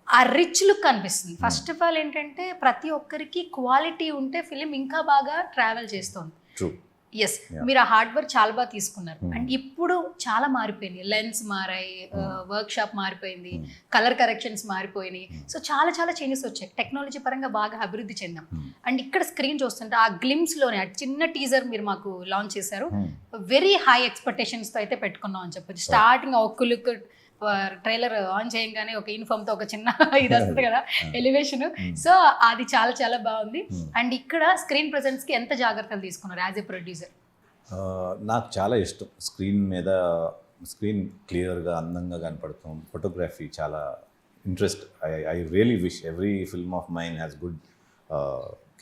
ఆ రిచ్ లుక్ అనిపిస్తుంది. ఫస్ట్ ఆఫ్ ఆల్ ఏంటంటే ప్రతి ఒక్కరికి క్వాలిటీ ఉంటే ఫిలిం ఇంకా బాగా ట్రావెల్ చేస్తుంది. ఎస్, మీరు ఆ హార్డ్ వర్క్ చాలా బాగా తీసుకున్నారు. అండ్ ఇప్పుడు చాలా మారిపోయినాయి, లెన్స్ మారాయి, వర్క్ షాప్ మారిపోయింది, కలర్ కరెక్షన్స్ మారిపోయినాయి. సో చాలా చాలా చేంజెస్ వచ్చాయి, టెక్నాలజీ పరంగా బాగా అభివృద్ధి చెందాం. అండ్ ఇక్కడ స్క్రీన్ చూస్తుంటే ఆ గ్లిమ్స్లోనే ఆ చిన్న టీజర్ మీరు మాకు లాంచ్ చేశారు, వెరీ హై ఎక్స్పెక్టేషన్స్తో అయితే పెట్టుకున్నాం అని చెప్పొచ్చు. స్టార్టింగ్ ఒక్క లుక్ ట్రైలర్ ఆన్ చేయగానే ఒక యూనిఫామ్ తో ఒక చిన్న ఇది వస్తుంది కదా, ఎలివేషన్. సో అది చాలా చాలా బాగుంది. అండ్ ఇక్కడ స్క్రీన్ ప్రెజెన్స్ కి ఎంత జాగ్రత్తలు తీసుకున్నారు యాజ్ ఎ ప్రొడ్యూసర్? నాకు చాలా ఇష్టం స్క్రీన్ మీద, స్క్రీన్ క్లియర్గా అందంగా కనపడతాం, ఫోటోగ్రఫీ చాలా interest. I really wish every film of mine has good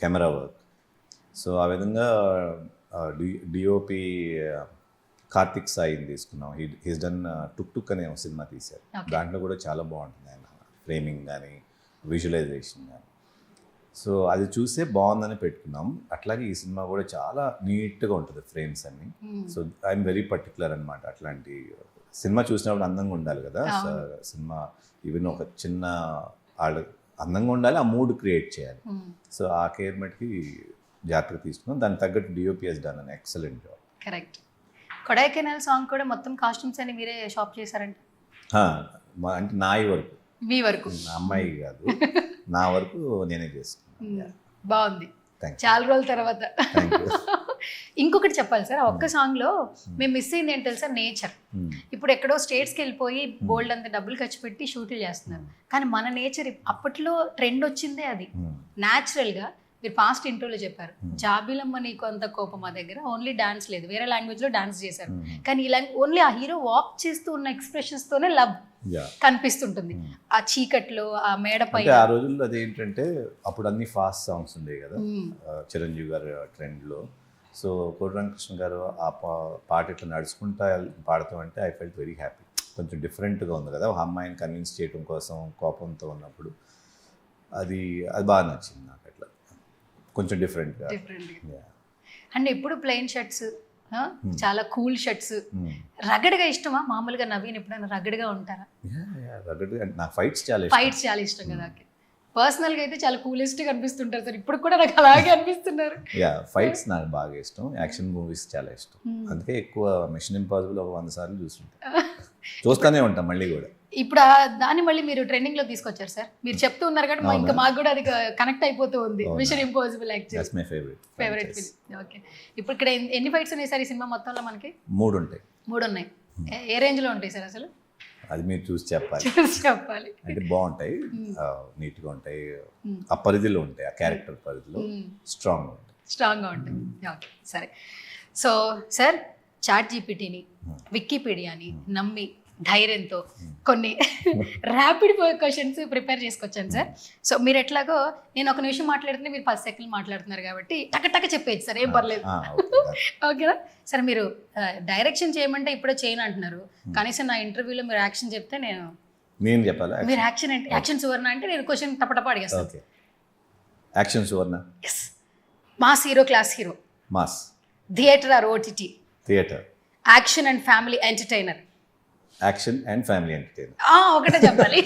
camera work. So ఆ విధంగా డిఓపి కార్తిక్ సాయిని తీసుకున్నాం. హీస్ డన్ టుక్ అనే ఒక సినిమా తీశారు, దాంట్లో కూడా చాలా బాగుంటుంది ఆయన ఫ్రేమింగ్ కానీ విజువలైజేషన్ కానీ. సో అది చూసే బాగుందని పెట్టుకున్నాం. అట్లాగే ఈ సినిమా కూడా చాలా నీట్గా ఉంటుంది ఫ్రేమ్స్ అన్ని. సో ఐఎమ్ వెరీ పర్టికులర్ అనమాట, అట్లాంటి సినిమా చూసినప్పుడు అందంగా ఉండాలి కదా సినిమా. ఈవెన్ ఒక చిన్న వాళ్ళు అందంగా ఉండాలి, ఆ మూడ్ క్రియేట్ చేయాలి. సో ఆ కేర్ మట్కి జాగ్రత్తగా తీసుకున్నాం. దానికి తగ్గట్టు DOP has done an excellent job. Correct. Kodaikanal song కూడా మొత్తం కాస్ట్యూమ్స్ అని మీరే షాప్ చేశారంట? అంటే నాయి వరకు, మీ వరకు, అమ్మాయి కాదు, నా వరకు నేనే చేసుకున్నాను. బాగుంది, చాలా రోజుల తర్వాత. ఇంకొకటి చెప్పాలి సార్, ఆ ఒక్క సాంగ్ లో మేము మిస్ అయింది ఏంటి తెలుసా, నేచర్. ఇప్పుడు ఎక్కడో స్టేట్స్కి వెళ్ళిపోయి బోల్డ్ అంత డబ్బులు ఖర్చు పెట్టి షూట్లు చేస్తున్నారు, కానీ మన నేచర్ అప్పట్లో ట్రెండ్ వచ్చిందే అది న్యాచురల్గా. మీరు ఫాస్ట్ ఇంటర్వ్యూలో చెప్పారు, జాబిలమ్మ నీకు అంత కోపం మా దగ్గర ఓన్లీ డాన్స్ లేదు, వేరే లాంగ్వేజ్ లో డాన్స్ చేశారు, కానీ ఇలా ఓన్లీ ఆ హీరో వాక్ చేస్తూ ఉన్న ఎక్స్ప్రెషన్స్ తోనే లవ్ కనిపిస్తుంటుంది. ఆ చీకట్లో ఆ మేడపై ఆ రోజుల్లో అదేంటంటే అప్పుడు అన్ని ఫాస్ట్ సాంగ్స్ ఉండేవి కదా చిరంజీవి గారి ట్రెండ్లో. సో కోటరంకృష్ణ గారు ఆ పాట ఇట్లా నడుచుకుంటా పాడతాం అంటే ఐ ఫెల్ట్ వెరీ హ్యాపీ. కొంచెం డిఫరెంట్గా ఉంది కదా, ఒక అమ్మాయిని కన్విన్స్ చేయడం కోసం కోపంతో ఉన్నప్పుడు అది బాగా నచ్చింది నాకు. అట్లా కొంచెం డిఫరెంట్గా. అండ్ ఎప్పుడు ప్లెయిన్ షర్ట్స్, చాలా కూల్ షర్ట్స్, రగడ్గా ఇష్టమా? మామూలుగా నవీన్ ఎప్పుడైనా రగడ్గా ఉంటారా? రగడ్గా నాకు ఫైట్స్ చాలా ఇష్టం కదా. పర్సనల్గా అయితే చాలా కూలెస్ట్గా అనిపిస్తుంటారు సార్, ఇప్పుడు కూడా నాకు అలాగే అనిపిస్తున్నారు. ఫైట్స్ నాకు బాగా ఇష్టం, యాక్షన్ మూవీస్ చాలా ఇష్టం. అందుకే ఎక్కువ మిషన్ ఇంపాసిబుల్ ఒక 100 సార్లు చూస్తూనే ఉంటాం మళ్ళీ కూడా. ఇప్పుడు దాన్ని మళ్ళీ మీరు ట్రెండింగ్ లో తీసుకొచ్చారు సార్, మీరు చెప్తూ ఉన్నారు కాబట్టి ఇంకా మాకు కూడా అది కనెక్ట్ అయిపోతూ ఉంది. Mission impossible that's my favourite film. Okay, ఇప్పుడు ఇక్కడ ఎన్ని ఫైట్స్ ఉన్నాయి సార్ ఈ సినిమా మొత్తంలో? మనకి 3 ఉంటాయి. 3 ఉన్నాయి. ఏ రేంజ్ లో ఉంటాయి సార్ అసలు? అది మీరు చూసి చెప్పాలి. చెప్పాలి. అంటే బాగుంటాయి, నీట్గా ఉంటాయి, ఆ పరిధిలో ఉంటాయి, ఆ క్యారెక్టర్ పరిధిలో స్ట్రాంగ్గా ఉంటాయి. ఓకే సరే. సో సార్, చాట్ జీపీటీని, వికీపీడియాని నమ్మి ధైర్యంతో కొన్ని ర్యాపిడ్ క్వశ్చన్స్ ప్రిపేర్ చేసుకొచ్చాను సార్. సో మీరు ఎట్లాగో నేను ఒక నిమిషం మాట్లాడుతుంటే మీరు 10 సెకండ్లు మాట్లాడుతున్నారు కాబట్టి టక చెప్పేది సార్, ఏం పర్లేదు. ఓకేనా సరే? మీరు డైరెక్షన్ చేయమంటే ఇప్పుడే చేయను అంటున్నారు, కనీసం నా ఇంటర్వ్యూలో మీరు యాక్షన్ చెప్తే నేను చెప్పాలా? మీరు యాక్షన్ సువర్ణ అంటే నేను క్వశ్చన్ టపటపా అడిగేస్తాను. Action Suvarna. Yes. Mass hero, class hero. Mass. Theatre or OTT? Theatre. Action and family entertainer? Action and family entertainer. ఒకటే చెప్పాలి.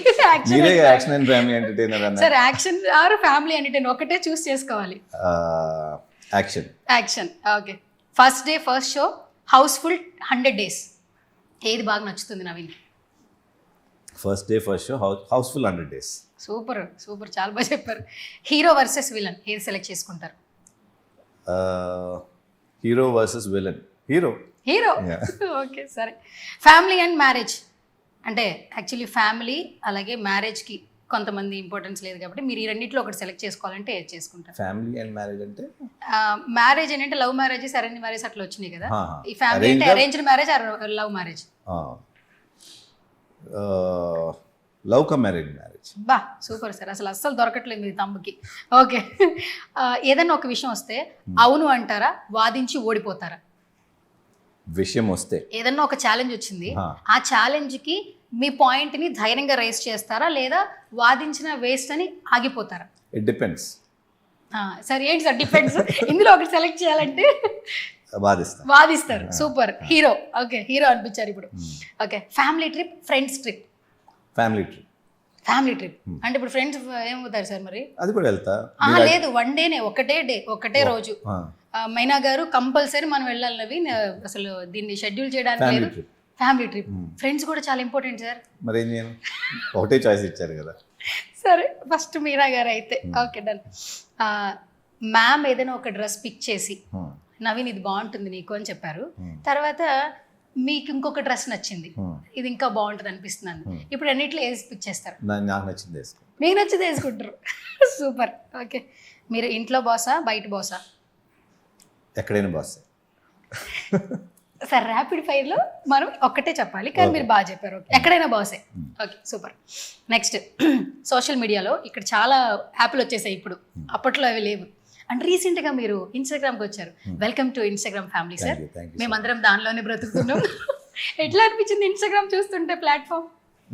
మీరే యాక్షన్ అండ్ ఫ్యామిలీ ఎంటర్టైనర్ అన్నారు sir. Action or family entertainer ఒకటే చూస్ చేసుకోవాలి. Action. Okay. First day first show, housefull 100 days, ఏది బాగా నచ్చుతుంది Naveen? First day first show, housefull 100 days. Super, చాలా బాగా చెప్పారు. హీరో వర్సెస్ విలన్, ఏది సెలెక్ట్ చేసుకుంటారు? Hero versus villain. Hero. Okay సరే. ఫ్యామిలీ అండ్ మ్యారేజ్ అంటే యాక్చువల్లీ ఫ్యామిలీ అలాగే మ్యారేజ్కి కొంతమంది ఇంపార్టెన్స్ లేదు కాబట్టి మీరు ఈ రెండింటిలో ఒకటి సెలెక్ట్ చేసుకోవాలంటే ఏది చేసుకుంటారు? ఫ్యామిలీ అండ్ మ్యారేజ్ అంటే మ్యారేజ్ ఏంటంటే లవ్ మ్యారేజెస్, అరేంజ్ మ్యారేజ్ అట్లా వచ్చినాయి కదా. ఈ ఫ్యామిలీ అంటే arranged marriage or love marriage? Love come arrange marriage. బా సూపర్ సార్, అస్సలు దొరకట్లేదు మీ తమ్ముకి. ఓకే. ఏదైనా ఒక విషయం వస్తే అవును అంటారా, వాదించి ఓడిపోతారా? విషయం వస్తే ఏదన్నా ఒక ఛాలెంజ్ వచ్చింది, ఆ ఛాలెంజ్కి మీ పాయింట్ని ధైర్యంగా రైజ్ చేస్తారా లేదా వాదించిన వేస్ట్ అని ఆగిపోతారా? It depends. సరే ఏంటి సార్ డిపెండ్స్? ఇందులో ఒకటి సెలెక్ట్ చేయాలంటే వాదిస్తారు. సూపర్. హీరో. ఓకే, హీరో అనిపించారు ఇప్పుడు. Okay. Family trip, friends trip? Family trip అంటే ఇప్పుడు ఫ్రెండ్స్ ఏమవుతారు సార్ మరి? అది కూడా వెళ్తా. లేదు, 1 డేనే, ఒకటే రోజు. మైనా గారు కంపల్సరీ మనం వెళ్ళాలి నవీన్, అసలు దీన్ని షెడ్యూల్ చేయడానికి లేదు. Family trip. ఫ్రెండ్స్ కూడా చాలా ఇంపార్టెంట్ సార్. మరి ఏం చేయను, ఒకటే చాయిస్ ఇచ్చారు కదా. సరే ఫస్ట్ మీనా గారు అయితే. Okay done. మ్యామ్ ఏదైనా ఒక డ్రెస్ పిక్ చేసి నవీన్ ఇది బాగుంటుంది నీకు అని చెప్పారు, తర్వాత మీకు ఇంకొక డ్రెస్ నచ్చింది, ఇది ఇంకా బాగుంటుంది అనిపిస్తున్నాను, ఇప్పుడు అన్నిట్లో ఏది పిక్ చేస్తారు? నాకు నచ్చింది వేసుకో. మీకు నచ్చింది వేసుకుంటారు. సూపర్. ఓకే. మీరు ఇంట్లో బాసా, బయట బాసా? ఎక్కడైనా బాస్ సార్. ర్యాపిడ్ ఫైర్లో మనం ఒక్కటే చెప్పాలి కానీ మీరు బాగా చెప్పారు. ఓకే, ఎక్కడైనా బాసే. Okay super. నెక్స్ట్, సోషల్ మీడియాలో ఇక్కడ చాలా యాప్లు వచ్చేసాయి ఇప్పుడు, అప్పట్లో అవి లేవు. అండ్ రీసెంట్గా మీరు ఇన్స్టాగ్రామ్కి వచ్చారు. Welcome to Instagram family sir. మేమందరం దానిలోనే బ్రతుకుతున్నాం. ఎట్లా అనిపించింది ఇన్స్టాగ్రామ్ చూస్తుంటే platform?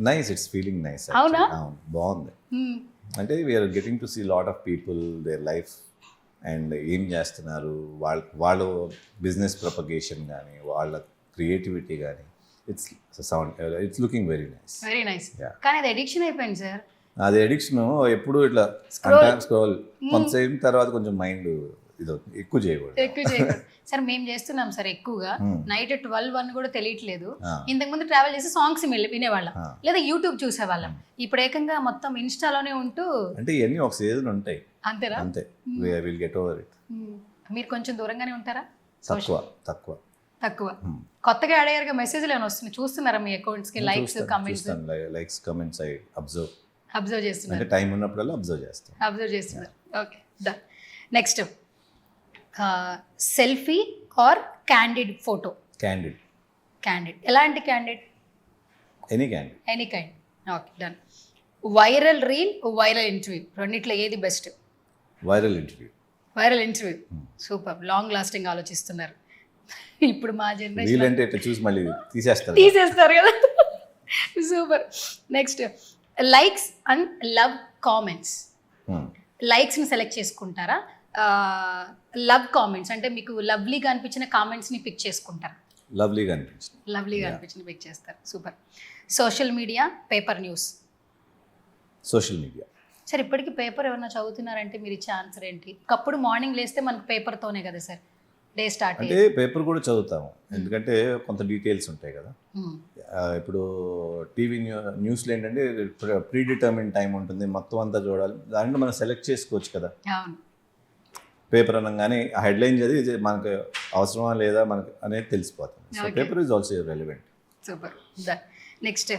Nice, it's feeling nice. అవునా? బాగుంది. అంటే we're getting to see lot of people, their life and ఏం చేస్తున్నారు, వాళ్ళు బిజినెస్ ప్రొపగేషన్ కానీ వాళ్ళ క్రియేటివిటీ కానీ, ఇట్స్ లుకింగ్ వెరీ నైస్. కానీ అది అడిక్షన్ అయిపోయింది సార్. అది అడిక్షన్ ఎప్పుడు ఇట్లా స్క్రోల్ కొంతసేపు తర్వాత కొంచెం మైండ్ ఇది ఎక్కువ చేయకూడదు. సార్ మేము చేస్తున్నాం సార్ ఎక్కువగా, నైట్ 12-1 కూడా తెలియట్లేదు. ఇంతకుముందు ట్రావెల్ చేసి సాంగ్స్ వినేవాళ్ళం లేదా యూట్యూబ్ చూసేవాళ్ళం, ఇప్పుడు ఏకంగా మొత్తం ఇన్స్టాలోనే ఉంటూ. అంటే ఇవన్నీ ఒక సీజన్ ఉంటాయి అంతేనా? అంతే. Will get over it. మీరు కొంచెం దూరంగానే ఉంటారా? తక్కువ. కొత్తగా యాడ్ అయ్యారుగా, మెసేజ్లు ఏమైనా వస్తున్నాయి చూస్తున్నారా మీ అకౌంట్స్ కి? లైక్స్ కమెంట్స్ ఐ అబ్జర్వ్ చేస్తున్నారు. అంటే టైం ఉన్నప్పుడల్లా అబ్జర్వ్ చేస్తున్నారు. Okay done. Next, selfie or candid photo? Candid. ఎలాంటి candid? Any kind. Okay done. Viral reel, viral interview, రెండిట్లో ఏది best? Viral interview. Super, long lasting ఆలోచిస్తున్నారు. ఇప్పుడు మా జనరేషన్ తీసేస్తారు కదా. Super. Next, likes and love comments. లైక్స్ని సెలెక్ట్ చేసుకుంటారా, లవ్ కామెంట్స్ అంటే మీకు లవ్లీగా అనిపించిన కామెంట్స్ని పిక్ చేసుకుంటారా? లవ్లీగా అనిపించిన పిక్ చేస్తారు. Super. Social media, paper news? Social media. Sir ఇప్పటికీ పేపర్ ఏమన్నా చదువుతున్నారంటే మీరు ఇచ్చే ఆన్సర్ ఏంటి? ఒకప్పుడు మార్నింగ్ లేస్తే మనకు పేపర్తోనే కదా సార్ డే స్టార్ట్ అంటే పేపర్ కూడా చదువుతాము, ఎందుకంటే కొంత డీటెయిల్స్ ఉంటాయి కదా. ఇప్పుడు టీవీ న్యూస్లో ఏంటంటే ప్రీ డిటర్మిన్ టైం ఉంటుంది, మొత్తం అంతా చూడాలి, దాంట్లో మనం సెలెక్ట్ చేసుకోవచ్చు కదా. అవును. పేపర్ అనగానే ఆ హెడ్లైన్ చదివి ఇది మనకు అవసరమా లేదా మనకు అనేది తెలిసిపోతుంది. So paper is also relevant. Super. Next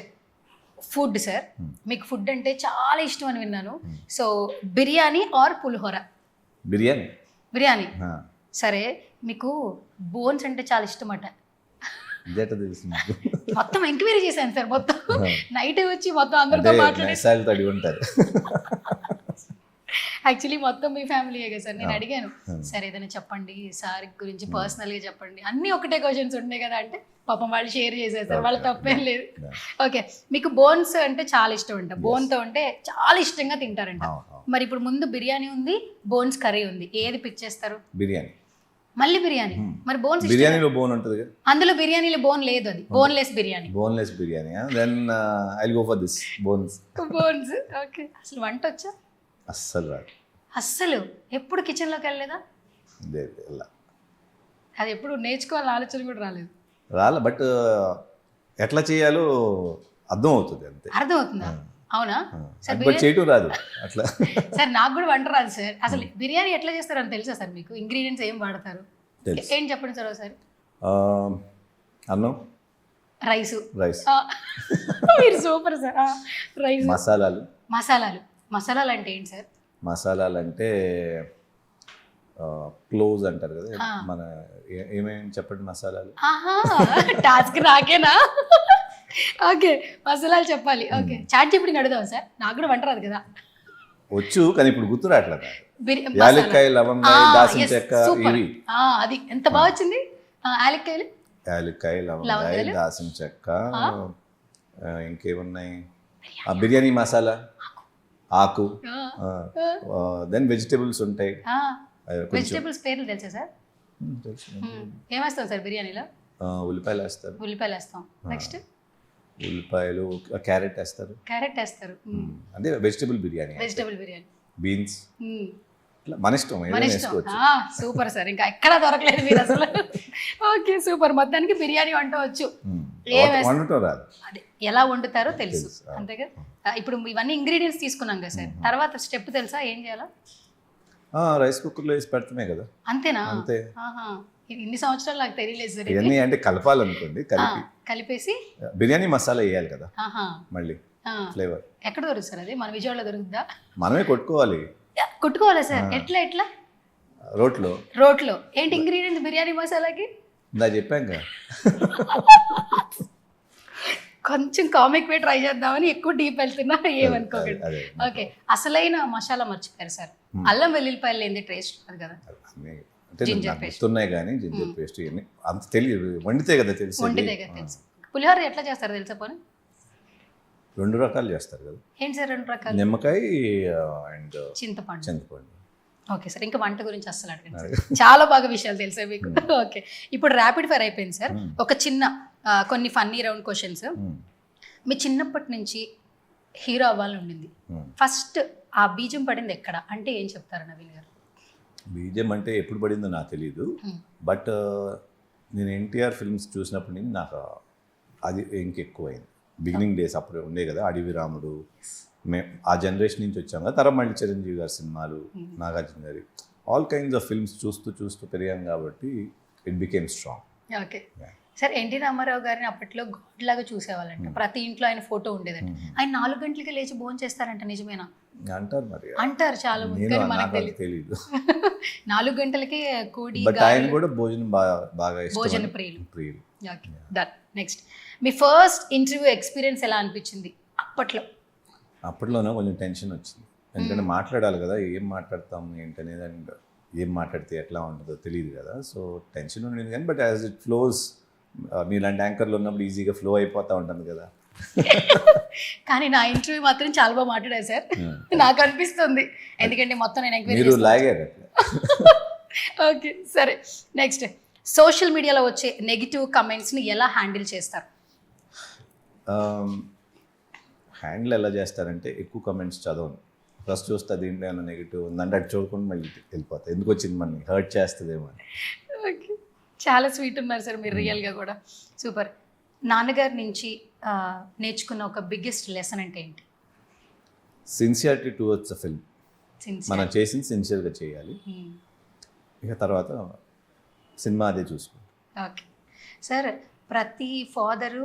food sir, మీకు ఫుడ్ అంటే చాలా ఇష్టం అని విన్నాను. సో బిర్యానీ ఆర్ పులిహోర? బిర్యానీ. బిర్యానీ. సరే, మీకు బోన్స్ అంటే చాలా ఇష్టం అట. ఇదేట తెలుసు నాకు. మొత్తం ఎంక్వైరీ చేశాను సార్, మొత్తం నైట్ వచ్చి మొత్తం అందరితో మాట్లాడేసి అడిగి ఉంటారు. యాక్చువల్లీ మొత్తం మీ ఫ్యామిలీయే కదా సార్. నేను అడిగాను, సార్ ఏదైనా చెప్పండి సార్ గురించి పర్సనల్గా చెప్పండి, అన్నీ ఒకటే క్వశ్చన్స్ ఉన్నాయి కదా అంటే పాపం వాళ్ళు షేర్ చేశారు సార్, వాళ్ళ తప్పేం లేదు. ఓకే, మీకు బోన్స్ అంటే చాలా ఇష్టం అంట, బోన్తో ఉంటే చాలా ఇష్టంగా తింటారంట. మరి ఇప్పుడు ముందు బిర్యానీ ఉంది, బోన్స్ కర్రీ ఉంది, ఏది పిక్ చేస్తారు? బిర్యానీ. మళ్ళీ బిర్యానీ. మరి బోన్స్ బిర్యానీలో బోన్ ఉంటుంది కదా. అందులో బిర్యానీలో బోన్ లేదు, అది boneless biryani. Boneless biryani. Then I will go for this bones. Bones. Okay. అసలు వంట వచ్చా? అస్సలు రాదు. అస్సలు ఎప్పుడు కిచెన్లోకి వెళ్ళలేదా? అది ఎప్పుడు నేర్చుకోవాలని ఆలోచన కూడా రాలేదు? రాలే, బట్ ఎట్లా చేయాలో అర్థం అవుతుంది అంతే. అర్థం అవుతుందా? అవునా సార్? బట్ చేయటం రాదు అట్లా. సార్ నాకు కూడా వంట రాదు సార్. అసలు బిర్యానీ ఎట్లా చేస్తారో అని తెలుసా సార్ మీకు? ఇంగ్రీడియంట్స్ ఏం వాడతారు ఏం చెప్పండి సార్ ఒకసారి. అన్నం, రైస్. రైస్. మీరు సూపర్ సార్. రైస్. మసాలాలు. మసాలాలు. మసాలాలు అంటే ఏంటి సార్? మసాలాలు అంటే క్లోజ్ అంటారు కదా మన. ఏమేమి చెప్పండి మసాలాలు. టాస్క్ నాకేనా? ఓకే, మసాలాలు చెప్పాలి. ఓకే, చాట్ జీపీటీని అడుగుదాం సార్, నాకు కూడా వంట రాదు కదా. వచ్చు కానీ ఇప్పుడు గుర్తు రావట్లేదు. యాలక్కాయ, లవంగాయ, దాల్చిన చెక్క, ఇవి. అది ఎంత బాగా వచ్చింది. యాలక్కాయలు, యాలక్కాయ, లవంగాయ, దాల్చిన చెక్క, ఇంకేమున్నాయి, బిర్యానీ మసాలా, ఆకు, దెన్ వెజిటేబుల్స్ ఉంటాయి. వెజిటేబుల్స్ పేర్లు తెలుసా సార్? ఏమేస్తాం సార్ బిర్యానీలో? ఉల్లిపాయలు వేస్తారు. ఉల్లిపాయలు వేస్తాం. నెక్స్ట్ ఉల్లిపాయలు, క్యారెట్ వేస్తారు. క్యారెట్ వేస్తారు. అంటే vegetable biryani. Vegetable biryani. Beans. మన ఇష్టం. సూపర్ సార్, ఇంకా ఎక్కడ దొరకలేదు మీరు అసలు. Okay, super. మొత్తానికి బిర్యానీ వంట వచ్చు. వండటం రాదు, అదే ఎలా వండుతారో తెలుసు, అంతే కదా. ఇప్పుడు ఇవన్నీ ఇంగ్రీడియంట్స్ తీసుకున్నాం కదా సార్, తర్వాత స్టెప్ తెలుసా ఏం చేయాలా? రైస్ కుక్కర్లో వేసి పెడతామే కదా. అంతేనా? అంతే. ఇన్ని సంవత్సరాలు నాకు తెలియలేదు సార్. ఇవన్నీ అంటే కలపాలనుకోండి, కలిపేసి బిర్యానీ మసాలా వేయాలి కదా మళ్ళీ ఫ్లేవర్. ఎక్కడ దొరుకుతుంది సార్ అది? మన విజయవాడలో దొరుకుతుందా? మనమే కొట్టుకోవాలి. కొట్టుకోవాలా సార్? ఎట్లా? రోట్లో. ఏంటి ఇంగ్రీడియంట్స్ బిర్యానీ మసాలాకి? ఇందా చెప్పాం కదా. కొంచెం కామిక్ వే ట్రై చేద్దామని ఎక్కువ డీప్ వెళ్తున్నా, ఏమనుకోకండి. ఓకే, అసలైన మసాలా మర్చిపోయారు సార్. అల్లం వెల్లుల్లిపాయలు లేని టేస్ట్ అది కదా. గుర్తున్నాయి కానీ జింజర్ పేస్ట్ ఇవన్నీ అంత తెలియదు, వండితే కదా తెలుసు. పులిహోర ఎట్లా చేస్తారు తెలుసా? పోనీ 2 రకాలు చేస్తారు కదా. ఏంటి సార్ 2 రకాలు? నిమ్మకాయ అండ్ చింతపండు. ఓకే సార్, ఇంకా వంట గురించి అస్సలు అడగండి, చాలా బాగా విషయాలు తెలుసా మీకు. ఓకే, ఇప్పుడు ర్యాపిడ్ ఫైర్ అయిపోయింది సార్. ఒక చిన్న కొన్ని ఫన్నీ రౌండ్ క్వశ్చన్స్. మీ చిన్నప్పటి నుంచి హీరో అవ్వాలని ఉండింది, ఫస్ట్ ఆ బీజం పడింది ఎక్కడ అంటే ఏం చెప్తారు నవీన్ గారు? బీజం అంటే ఎప్పుడు పడిందో నాకు తెలియదు, బట్ నేను ఎన్టీఆర్ ఫిల్మ్స్ చూసినప్పటి నుంచి నాకు అది ఇంకెక్కువైంది. బిగినింగ్ డేస్ అప్పుడు ఉండే కదా, అడవి రాముడు, మేము ఆ జనరేషన్ నుంచి వచ్చాం కదా. తర్వాత మళ్ళీ చిరంజీవి గారి సినిమాలు, నాగార్జున గారి ఆల్ కైండ్స్ ఆఫ్ ఫిల్మ్స్ చూస్తూ పెరిగాం కాబట్టి it became strong. Okay sir, NT Ramarao గారిని అప్పట్లో గాడ్ లాగా చూసేవాళ్ళంట. ప్రతి ఇంట్లో ఆయన ఫోటో ఉండేదంట. ఆయన 4 గంటలకి లేచి భోజనం చేస్తారంట, నిజమేనా? అంటారు మరి, అంటారు చాలా మంది, కానీ మనకు తెలియదు. 4 గంటలకి కూడి. బట్ ఆయన కూడా భోజనం బాగా భోజన ప్రియులు. Okay, done. నెక్స్ట్, మీ ఫస్ట్ ఇంటర్వ్యూ ఎక్స్పీరియన్స్ ఎలా అనిపించింది అప్పట్లో? అప్పట్లోనే కొంచెం టెన్షన్ వచ్చింది, ఎందుకంటే మాట్లాడాలి కదా, ఏం మాట్లాడతాం ఏంటనేది, అండ్ ఏం మాట్లాడితే ఎట్లా ఉంటుందో తెలియదు కదా. సో టెన్షన్ ఉండేది కానీ, బట్ యాజ్ ఇట్ ఫ్లోస్, మీలాంటి యాంకర్లు ఉన్నప్పుడు ఈజీగా ఫ్లో అయిపోతూ ఉంటుంది కదా. కానీ నా ఇంటర్వ్యూ మాత్రం చాలా బాగా మాట్లాడారు సార్, నాకు అనిపిస్తుంది, ఎందుకంటే మొత్తం నేను ఎంక్వైరీ లాగారు. ఓకే సరే, నెక్స్ట్, సోషల్ మీడియాలో వచ్చే నెగిటివ్ కమెంట్స్ని ఎలా హ్యాండిల్ చేస్తారు? హ్యాండిల్ ఎలా చేస్తారంటే, ఎక్కువ కమెంట్స్ చదవను. ఫస్ట్ చూస్తే దీంట్లో ఏమైనా నెగిటివ్ ఉందంటే అది చూడకుండా మళ్ళీ వెళ్ళిపోతాయి, ఎందుకు వచ్చింది మనని హర్ట్ చేస్తుందేమో అని. ఓకే, చాలా స్వీట్ ఉన్నారు సార్ మీరు రియల్గా కూడా. సూపర్. నాన్నగారి నుంచి నేర్చుకున్న ఒక బిగ్గెస్ట్ లెసన్ అంటే ఏంటి? Sincerity towards a film. Sincere. మనం చేసింది సిన్సియర్గా చేయాలి, ఇక తర్వాత సినిమా అదే చూసుకుంటాం. ఓకే సార్, ప్రతి ఫాదరు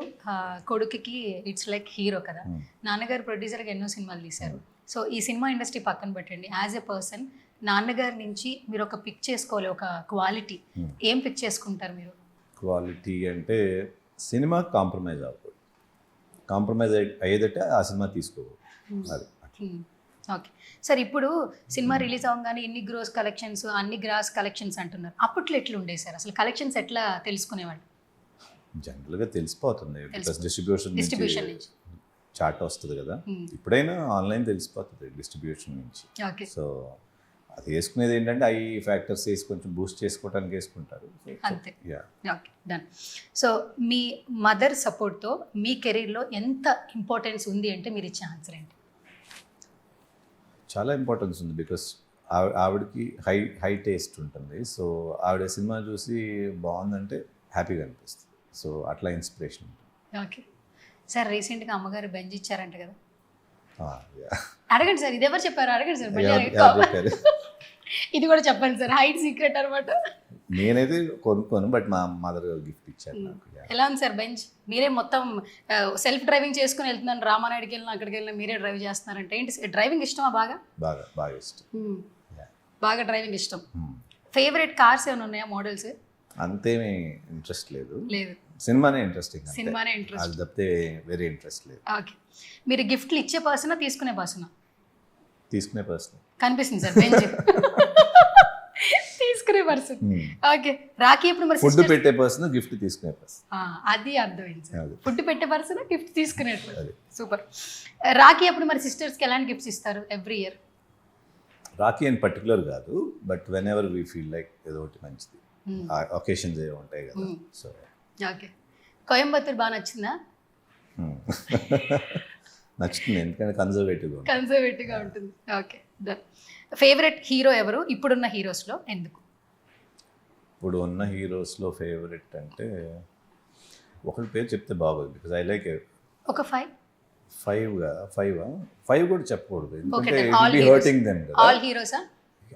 కొడుకుకి ఇట్స్ లైక్ హీరో కదా. నాన్నగారు ప్రొడ్యూసర్గా ఎన్నో సినిమాలు తీశారు. సో ఈ సినిమా ఇండస్ట్రీ పక్కన పెట్టండి, యాజ్ ఎ పర్సన్ నాన్నగారి నుంచి మీరు ఒక పిక్ చేసుకోవాలి, ఒక క్వాలిటీ ఏం పిక్ చేసుకుంటారు మీరు? క్వాలిటీ అంటే సినిమా కాంప్రమైజ్ అవ్వకూడదు, కాంప్రమైజ్ అయ్యేదట్టే ఆ సినిమా తీసుకోకూడదు, అది. ఓకే సార్, ఇప్పుడు సినిమా రిలీజ్ అవ్వగానే ఇన్ని గ్రోస్ కలెక్షన్స్, అన్ని గ్రాస్ కలెక్షన్స్ అంటున్నారు. అప్పట్లో ఎట్లా ఉండేది సార్? అసలు కలెక్షన్స్ ఎట్లా తెలుసుకునేవాళ్ళు? జనరల్గా తెలిసిపోతుంది, బికాస్ డిస్ట్రిబ్యూషన్ నుంచి చార్ట్ వస్తుంది కదా. ఇప్పుడైనా ఆన్లైన్ తెలిసిపోతుంది డిస్ట్రిబ్యూషన్ నుంచి. ఓకే, సో అది వేసుకునేది ఏంటంటే ఐ ఫ్యాక్టర్స్ వేసి కొంచెం బూస్ట్ చేసుకోవడానికి వేసుకుంటారు. అంతే. Okay, done. సో మీ మదర్ సపోర్ట్తో మీ కెరీర్లో ఎంత ఇంపార్టెన్స్ ఉంది అంటే మీరు ఇచ్చే ఆన్సర్ ఏంటి? చాలా ఇంపార్టెన్స్ ఉంది, బికాస్ ఆవిడకి హై టేస్ట్ ఉంటుంది. సో ఆవిడ సినిమా చూసి బాగుందంటే హ్యాపీగా అనిపిస్తుంది. సో అట్లా ఇన్స్పిరేషన్ ఉంటుంది. ఓకే సార్, రీసెంట్గా అమ్మగారు బెంచ్ ఇచ్చారంట కదా, Yeah. అడగండి సార్. ఇది ఎవరు చెప్పారు? అడగండి సార్. ఎవరు చెప్పారు? ఇది కూడా చెప్పండి సార్, హైట్ సీక్రెట్ అనమాట. నేనైతే కొనుక్కోను, బట్ మా మదర్ గిఫ్ట్ ఇచ్చారు నాకు. ఎలా ఉంది సార్ బెంచ్? మీరే మొత్తం సెల్ఫ్ డ్రైవింగ్ చేసుకుని వెళ్తున్నాను, రామానాయుడికి వెళ్ళినా అక్కడికి వెళ్ళినా మీరే డ్రైవ్ చేస్తున్నారంటే ఏంటి డ్రైవింగ్ ఇష్టమా? బాగా బాగా బాగా ఇష్టం. బాగా డ్రైవింగ్ ఇష్టం. ఫేవరెట్ కార్స్ ఏమైనా ఉన్నాయా, మోడల్స్? అంతేమీ ఇంట్రెస్ట్ లేదు, లేదు. సినిమానే ఇంట్రెస్టింగ్, సినిమానే ఇంట్రెస్ట్. అది తప్పితే వేరే ఇంట్రెస్ట్ లేదు. ఓకే, మీరు గిఫ్ట్లు ఇచ్చే పర్సనా తీసుకునే పర్సనా? తీసుకునే పర్సన్. కనిపిస్తుంది సార్ బెంచ్ తీసుకునే పర్సన్. ఓకే, రాఖీ ఎప్పుడు మరి ఫుడ్ పెట్టే పర్సన్, గిఫ్ట్ తీసుకునే పర్సన్. అది అర్థమైంది సార్. ఫుడ్ పెట్టే పర్సన్, గిఫ్ట్ తీసుకునే. అది సూపర్. రాఖీ అప్పుడు మరి సిస్టర్స్కి ఎలాంటి గిఫ్ట్స్ ఇస్తారు ఎవ్రీ ఇయర్? రాఖీ అని పర్టికులర్ కాదు, but when ever we feel like ఏదో ఒకటి మంచిది, ఒకేషన్స్ ఏవో ఉంటాయి కదా. సో ఓకే, కోయంబత్తూర్ బాగా నచ్చిందా? నచ్చుతుంది, ఎందుకంటే కన్జర్వేటివ్గా ఉంటుంది. Okay, done. ఫేవరెట్ హీరో ఎవరు ఇప్పుడున్న హీరోస్లో, ఎందుకు? ఇప్పుడు ఉన్న హీరోస్లో ఫేవరెట్ అంటే ఒకరి పేరు చెప్తే బాగోదు, బికాజ్ ఐ లైక్ ఒక ఫైవ్ కూడా చెప్పకూడదు, ఎందుకంటే హర్టింగ్ దెమ్ కదా. ఆల్ హీరోసా?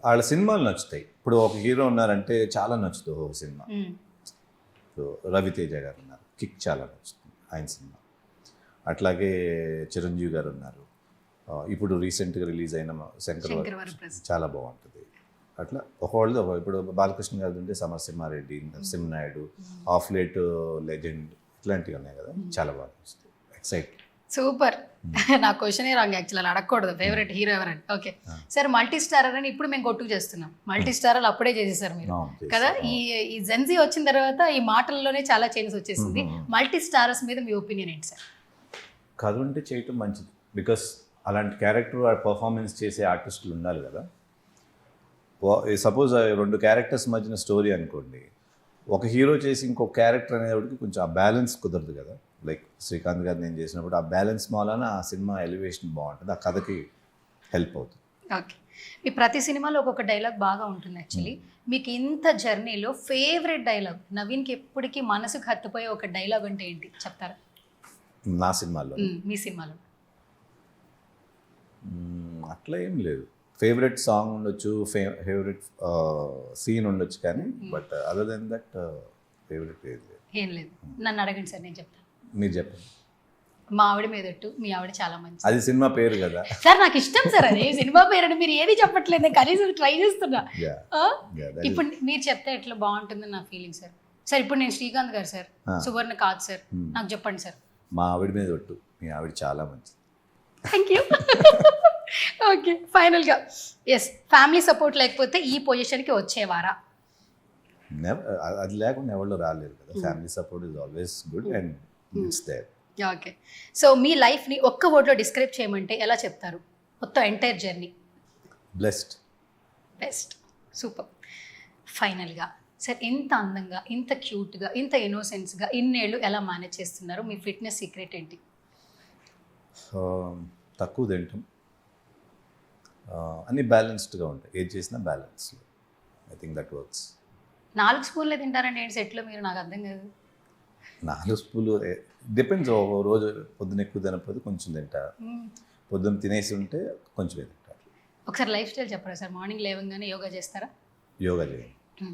వాళ్ళ సినిమాలు నచ్చుతాయి. ఇప్పుడు ఒక హీరో ఉన్నారంటే చాలా నచ్చుతుంది ఒక సినిమా. సో రవితేజ గారు ఉన్నారు, కిక్ చాలా నచ్చుతుంది ఆయన సినిమా. అట్లాగే చిరంజీవి గారు ఉన్నారు, ఇప్పుడు రీసెంట్గా రిలీజ్ అయిన శంకర్ చాలా బాగుంటుంది. అట్లా ఒకవాళ్ళు ఇప్పుడు బాలకృష్ణ గారు ఉంటే Samarasimha Reddy, Narasimha Naidu, of late legend, ఇట్లాంటివి ఉన్నాయి కదా, చాలా బాగా నచ్చుతుంది. ఎక్సైట్. సూపర్. నా క్వశ్చనే రాంగ్ యాక్చువల్, అడగకూడదు ఫేవరెట్ హీరో ఎవరని. ఓకే సార్, మల్టీ స్టారర్ అని ఇప్పుడు మేము కొట్టుకు చేస్తున్నాం. మల్టీ స్టారర్ అప్పుడే చేసేసారు మీరు కదా. ఈ జెన్జీ వచ్చిన తర్వాత ఈ మాటల్లోనే చాలా చేంజెస్ వచ్చేసింది. మల్టీ స్టారర్స్ మీద మీ ఒపీనియన్ ఏంటి సార్? కథ ఉంటే చేయటం మంచిది, బికాస్ అలాంటి క్యారెక్టర్ పర్ఫార్మెన్స్ చేసే ఆర్టిస్టులు ఉండాలి కదా. సపోజ్ 2 క్యారెక్టర్స్ మధ్యన స్టోరీ అనుకోండి, ఒక హీరో చేసి ఇంకొక క్యారెక్టర్ అనేవాడికి కొంచెం ఆ బ్యాలెన్స్ కుదరదు కదా. లైక్ శ్రీకాంత్ గారు నేను చేసినప్పుడు ఆ బ్యాలెన్స్ మూలాన ఆ సినిమా ఎలివేషన్ బాగుంటుంది, ఆ కథకి హెల్ప్ అవుతుంది. ఓకే, మీ ప్రతి సినిమాలో ఒక్కొక్క డైలాగ్ బాగా ఉంటుంది యాక్చువల్లీ. మీకు ఇంత జర్నీలో ఫేవరెట్ డైలాగ్, నవీన్కి ఎప్పటికీ మనసుకు హత్తుపోయే ఒక డైలాగ్ అంటే ఏంటి చెప్తారా? నా సినిమాలో? మీ సినిమాలో అట్లా ఏం లేదు. ఫేవరెట్ సాంగ్ ఉండొచ్చు, ఫేవరెట్ సీన్ ఉండొచ్చు, కానీ but other than that favourite ఏం లేదు. నన్ను అడగండి సార్, నేను చెప్తాను. మీరు చెప్పండి. మా ఆవిడ మీదట్టు, మీ ఆవిడ చాలా మంచి. అది సినిమా పేరు కదా సార్, నాకు ఇష్టం సార్ అది సినిమా పేరు అని. మీరు ఏది చెప్పట్లేదు, నేను కనీసం ట్రై చేస్తున్నా. ఇప్పుడు మీరు చెప్తే ఎట్లా బాగుంటుంది నా ఫీలింగ్ సార్. సార్ ఇప్పుడు నేను శ్రీకాంత్ గారు సార్, సువర్ణ కాదు సార్, నాకు చెప్పండి సార్. మా ఆవిడ మీద ఒట్టు, మీ ఆవిడ చాలా మంచిది. Thank you. ఓకే, ఫైనల్గా ఎస్, ఫ్యామిలీ సపోర్ట్ లేకపోతే ఈ పొజిషన్కి వచ్చేవారా? అది లేకుండా ఎవరు రాలేరు కదా. Family support is always good and it's there. Okay, so మీ లైఫ్ని ఒక్క వర్డ్లో డిస్క్రైబ్ చేయమంటే ఎలా చెప్తారు? మొత్తం entire journey. Blessed. Best. Super. ఫైనల్గా సార్, ఇంత అందంగా, ఇంత క్యూట్గా, ఇంత ఇన్నోసెన్స్గా ఇన్నేళ్ళు ఎలా మేనేజ్ చేస్తున్నారు? మీ ఫిట్నెస్ సీక్రెట్ ఏంటి? తక్కువ తింటాం, అన్ని బ్యాలెన్స్డ్గా ఉంటాయి, ఏది చేసినా balance. I think that works. 4 స్పూన్లే తింటారండి ఏంటి సెట్లో మీరు? నాకు అర్థం కాదు. 4 స్పూన్లు డిపెండ్స్. ఒక రోజు పొద్దున ఎక్కువ తినకపోతే కొంచెం తింటా, పొద్దున్న తినేసి ఉంటే కొంచెం తింటా. ఒకసారి లైఫ్ స్టైల్ చెప్పరా సార్? మార్నింగ్ లేవగానే యోగా చేస్తారా? యోగా చేయండి,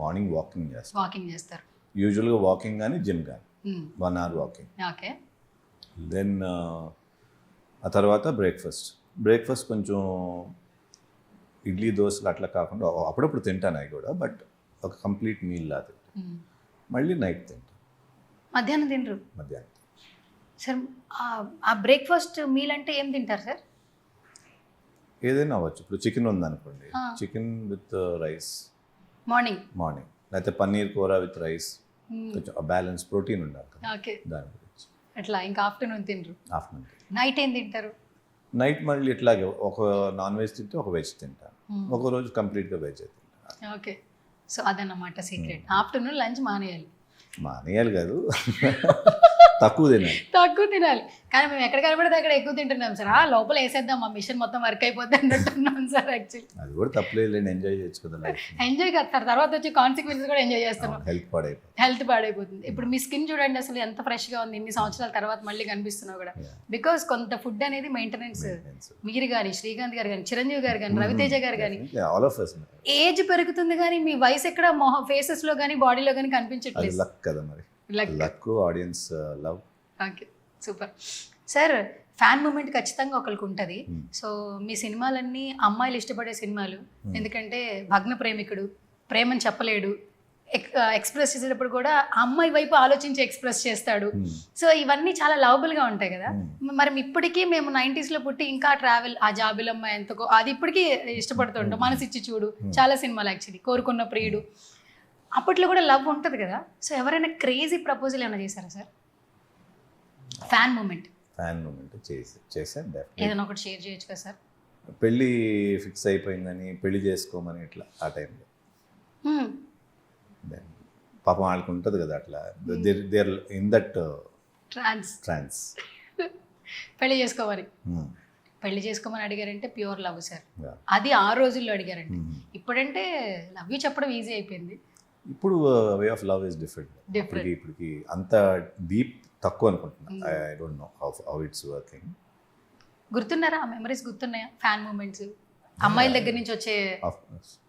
మార్నింగ్ వాకింగ్ చేస్తాను. వాకింగ్ చేస్తారు? యూజువల్గా వాకింగ్ కానీ జిమ్ కానీ 1 hour వాకింగ్. ఓకే. దెన్ ఆ తర్వాత బ్రేక్ఫాస్ట్ కొంచెం ఇడ్లీ దోశలు అట్లా కాకుండా అప్పుడప్పుడు తింటాను అవి కూడా, బట్ ఒక కంప్లీట్ మీల్ లా తింటాను. మళ్ళీ నైట్ తింటాను. మధ్యాహ్నం తినరు? మధ్యాహ్నం సార్ ఆ బ్రేక్ఫాస్ట్ మీల్ అంటే ఏం తింటారు సార్? ఏదైనా అవ్వచ్చు. ఇప్పుడు చికెన్ ఉందనుకోండి, చికెన్ విత్ రైస్ మార్నింగ్, లేకపోతే పన్నీర్ కూర విత్ రైస్, కొంచెం బ్యాలెన్స్ ప్రోటీన్ ఉండాలి కదా ఓకే, దాని గురించి. అట్లా. ఇంకా ఆఫ్టర్నూన్ తినరు? ఆఫ్టర్నూన్. నైట్ ఏం తింటారు? నైట్ మళ్ళీ ఇట్లాగే ఒక నాన్ వెజ్ తింటే ఒక వెజ్ తింటాను, ఒక రోజు కంప్లీట్గా వెజ్ తింటాను. ఓకే. సో అదన్నమాట సీక్రెట్. ఆఫ్టర్నూన్ లంచ్ మానేయాలి. మానేయాలి కాదు, తక్కువ తినాలి. కానీ మేము ఎక్కడ కనబడితే అక్కడ ఎక్కువ తింటున్నాం సార్. లోపల వేసేద్దాం, మా మిషన్ మొత్తం వర్క్ అయిపోద్ది అన్నట్టున్నాం సార్. యాక్చువల్లీ అది కూడా తప్పలేదు, ఎంజాయ్ చేయొచ్చు కదా లైఫ్. ఎంజాయ్ కదా, తర్వాత వచ్చి కాన్సిక్వెన్సెస్ కూడా ఎంజాయ్ చేస్తున్నాం. హెల్త్ పాడైపోతుంది. ఇప్పుడు మీ స్కిన్ చూడండి అసలు ఎంత ఫ్రెష్గా ఉంది, ఇన్ని సంవత్సరాల తర్వాత మళ్ళీ కనిపిస్తున్నావు కూడా. బికాస్ కొంత ఫుడ్ అనేది మెయింటెనెన్స్. మీరు కానీ, శ్రీకాంత్ గారు కానీ, చిరంజీవి గారు కానీ, రవితేజ గారు కానీ, ఏజ్ పెరుగుతుంది కానీ మీ వయసు ఎక్కడ ఫేసెస్ లో కానీ బాడీలో కానీ కనిపించట్లేదు. లక్ కదా మరి, luck, audience love. Okay, super sir. Fan moment ఖచ్చితంగా ఒకరికి ఉంటుంది. సో మీ సినిమాలన్నీ అమ్మాయిలు ఇష్టపడే సినిమాలు, ఎందుకంటే భగ్న ప్రేమికుడు, ప్రేమని చెప్పలేడు, ఎక్స్ప్రెస్ చేసేటప్పుడు కూడా అమ్మాయి వైపు ఆలోచించి ఎక్స్ప్రెస్ చేస్తాడు. సో ఇవన్నీ చాలా లవబుల్గా ఉంటాయి కదా. మరి ఇప్పటికీ మేము 90s లో పుట్టి ఇంకా ట్రావెల్, ఆ జాబిలమ్మ ఎంతకో, అది ఇప్పటికీ ఇష్టపడుతుంటాం. మనసిచ్చి చూడు, చాలా సినిమాలు యాక్చువల్లీ, కోరుకున్న ప్రియుడు, అప్పట్లో కూడా లవ్ ఉంటుంది కదా. సో ఎవరైనా క్రేజీ ప్రపోజల్ ఏమైనా చేశారా సార్? ఫ్యాన్ మూమెంట్ చేశాను. ఏదైనా ఒకటి షేర్ చేయొచ్చు కదా సార్? పెళ్ళి ఫిక్స్ అయిపోయిందని, పెళ్లి చేసుకోమని ఇట్లా ఆ టైంలో పాపం వాళ్ళకి ఉంటుంది కదా అట్లా, దేర్ ఇన్ దట్ ట్రాన్స్. పెళ్లి చేసుకోమని అడిగారంటే ప్యూర్ లవ్ సార్. అది ఆ రోజుల్లో అడిగారంటే. ఇప్పుడంటే లవ్ యూ చెప్పడం ఈజీ అయిపోయింది. ఇప్పుడు way of love is different. ఇప్పటికి అంత డీప్ తక్కువ అనుకుంటున్నా. I don't know how it's working. గుర్తున్నారా ఆ మెమరీస్? గుర్తున్నాయా ఫ్యాన్ మూమెంట్స్ అమ్మాయిల దగ్గర నుంచి వచ్చే?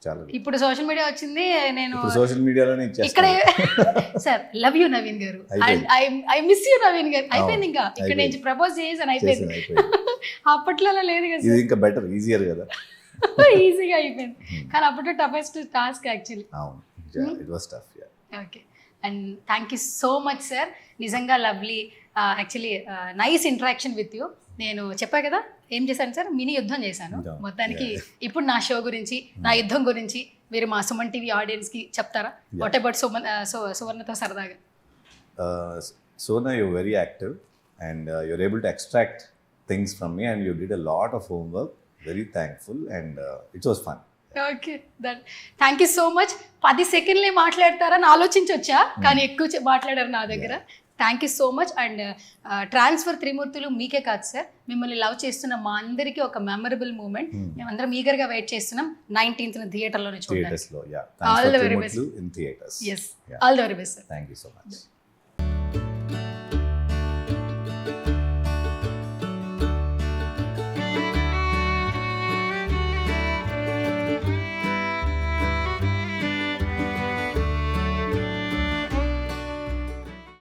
చాలా. ఇప్పుడు సోషల్ మీడియా వచ్చింది, నేను సోషల్ మీడియాలోనే ఇక్కడే సార్ లవ్ యూ నవీన్ గారు, ఐ మిస్ యూ నవీన్ గారు, అయిపోయింది. ఇంకా ఇక్కడ నుంచి ప్రపోజ్ చేసాను, అయిపోయింది. అప్పట్లో లేదు కదా, ఇది ఇంకా బెటర్, ఈజియర్ కదా. ఈజీగా అయిపోయింది. కానీ అప్పట్లో toughest task actually. It was tough. Okay. And thank you so much sir. నిజంగా lovely, actually nice interaction with you. నేను చెప్పా కదా ఏం చేశాను సార్, మినీ యుద్ధం చేశాను మొత్తానికి. ఇప్పుడు నా షో గురించి, నా యుద్ధం గురించి మీరు మా సుమన్ టీవీ ఆడియన్స్కి చెప్తారా? వాట్ అబౌట్ సువర్ణతో సరదాగా? Sona, you're very active and you're able to extract things from me and you did a lot of homework. Very thankful and it was fun. Okay, that thank you so much. 10 సెకండ్లే మాట్లాడతారని ఆలోచించి వచ్చా, కానీ ఎక్కువ మాట్లాడారు నా దగ్గర. Thank you so much. And transfer Trimurthulu మీకే కాదు సార్, మిమ్మల్ని లవ్ చేస్తున్న మా అందరికీ ఒక మెమరబుల్ మూమెంట్. మేమందరం ఈగర్గా వెయిట్ చేస్తున్నాం 19th థియేటర్లోనే చూడాలి. Theaters lo, yeah. All the Thanks for very best. in theaters. Yes, all the very best sir. Thank you so much.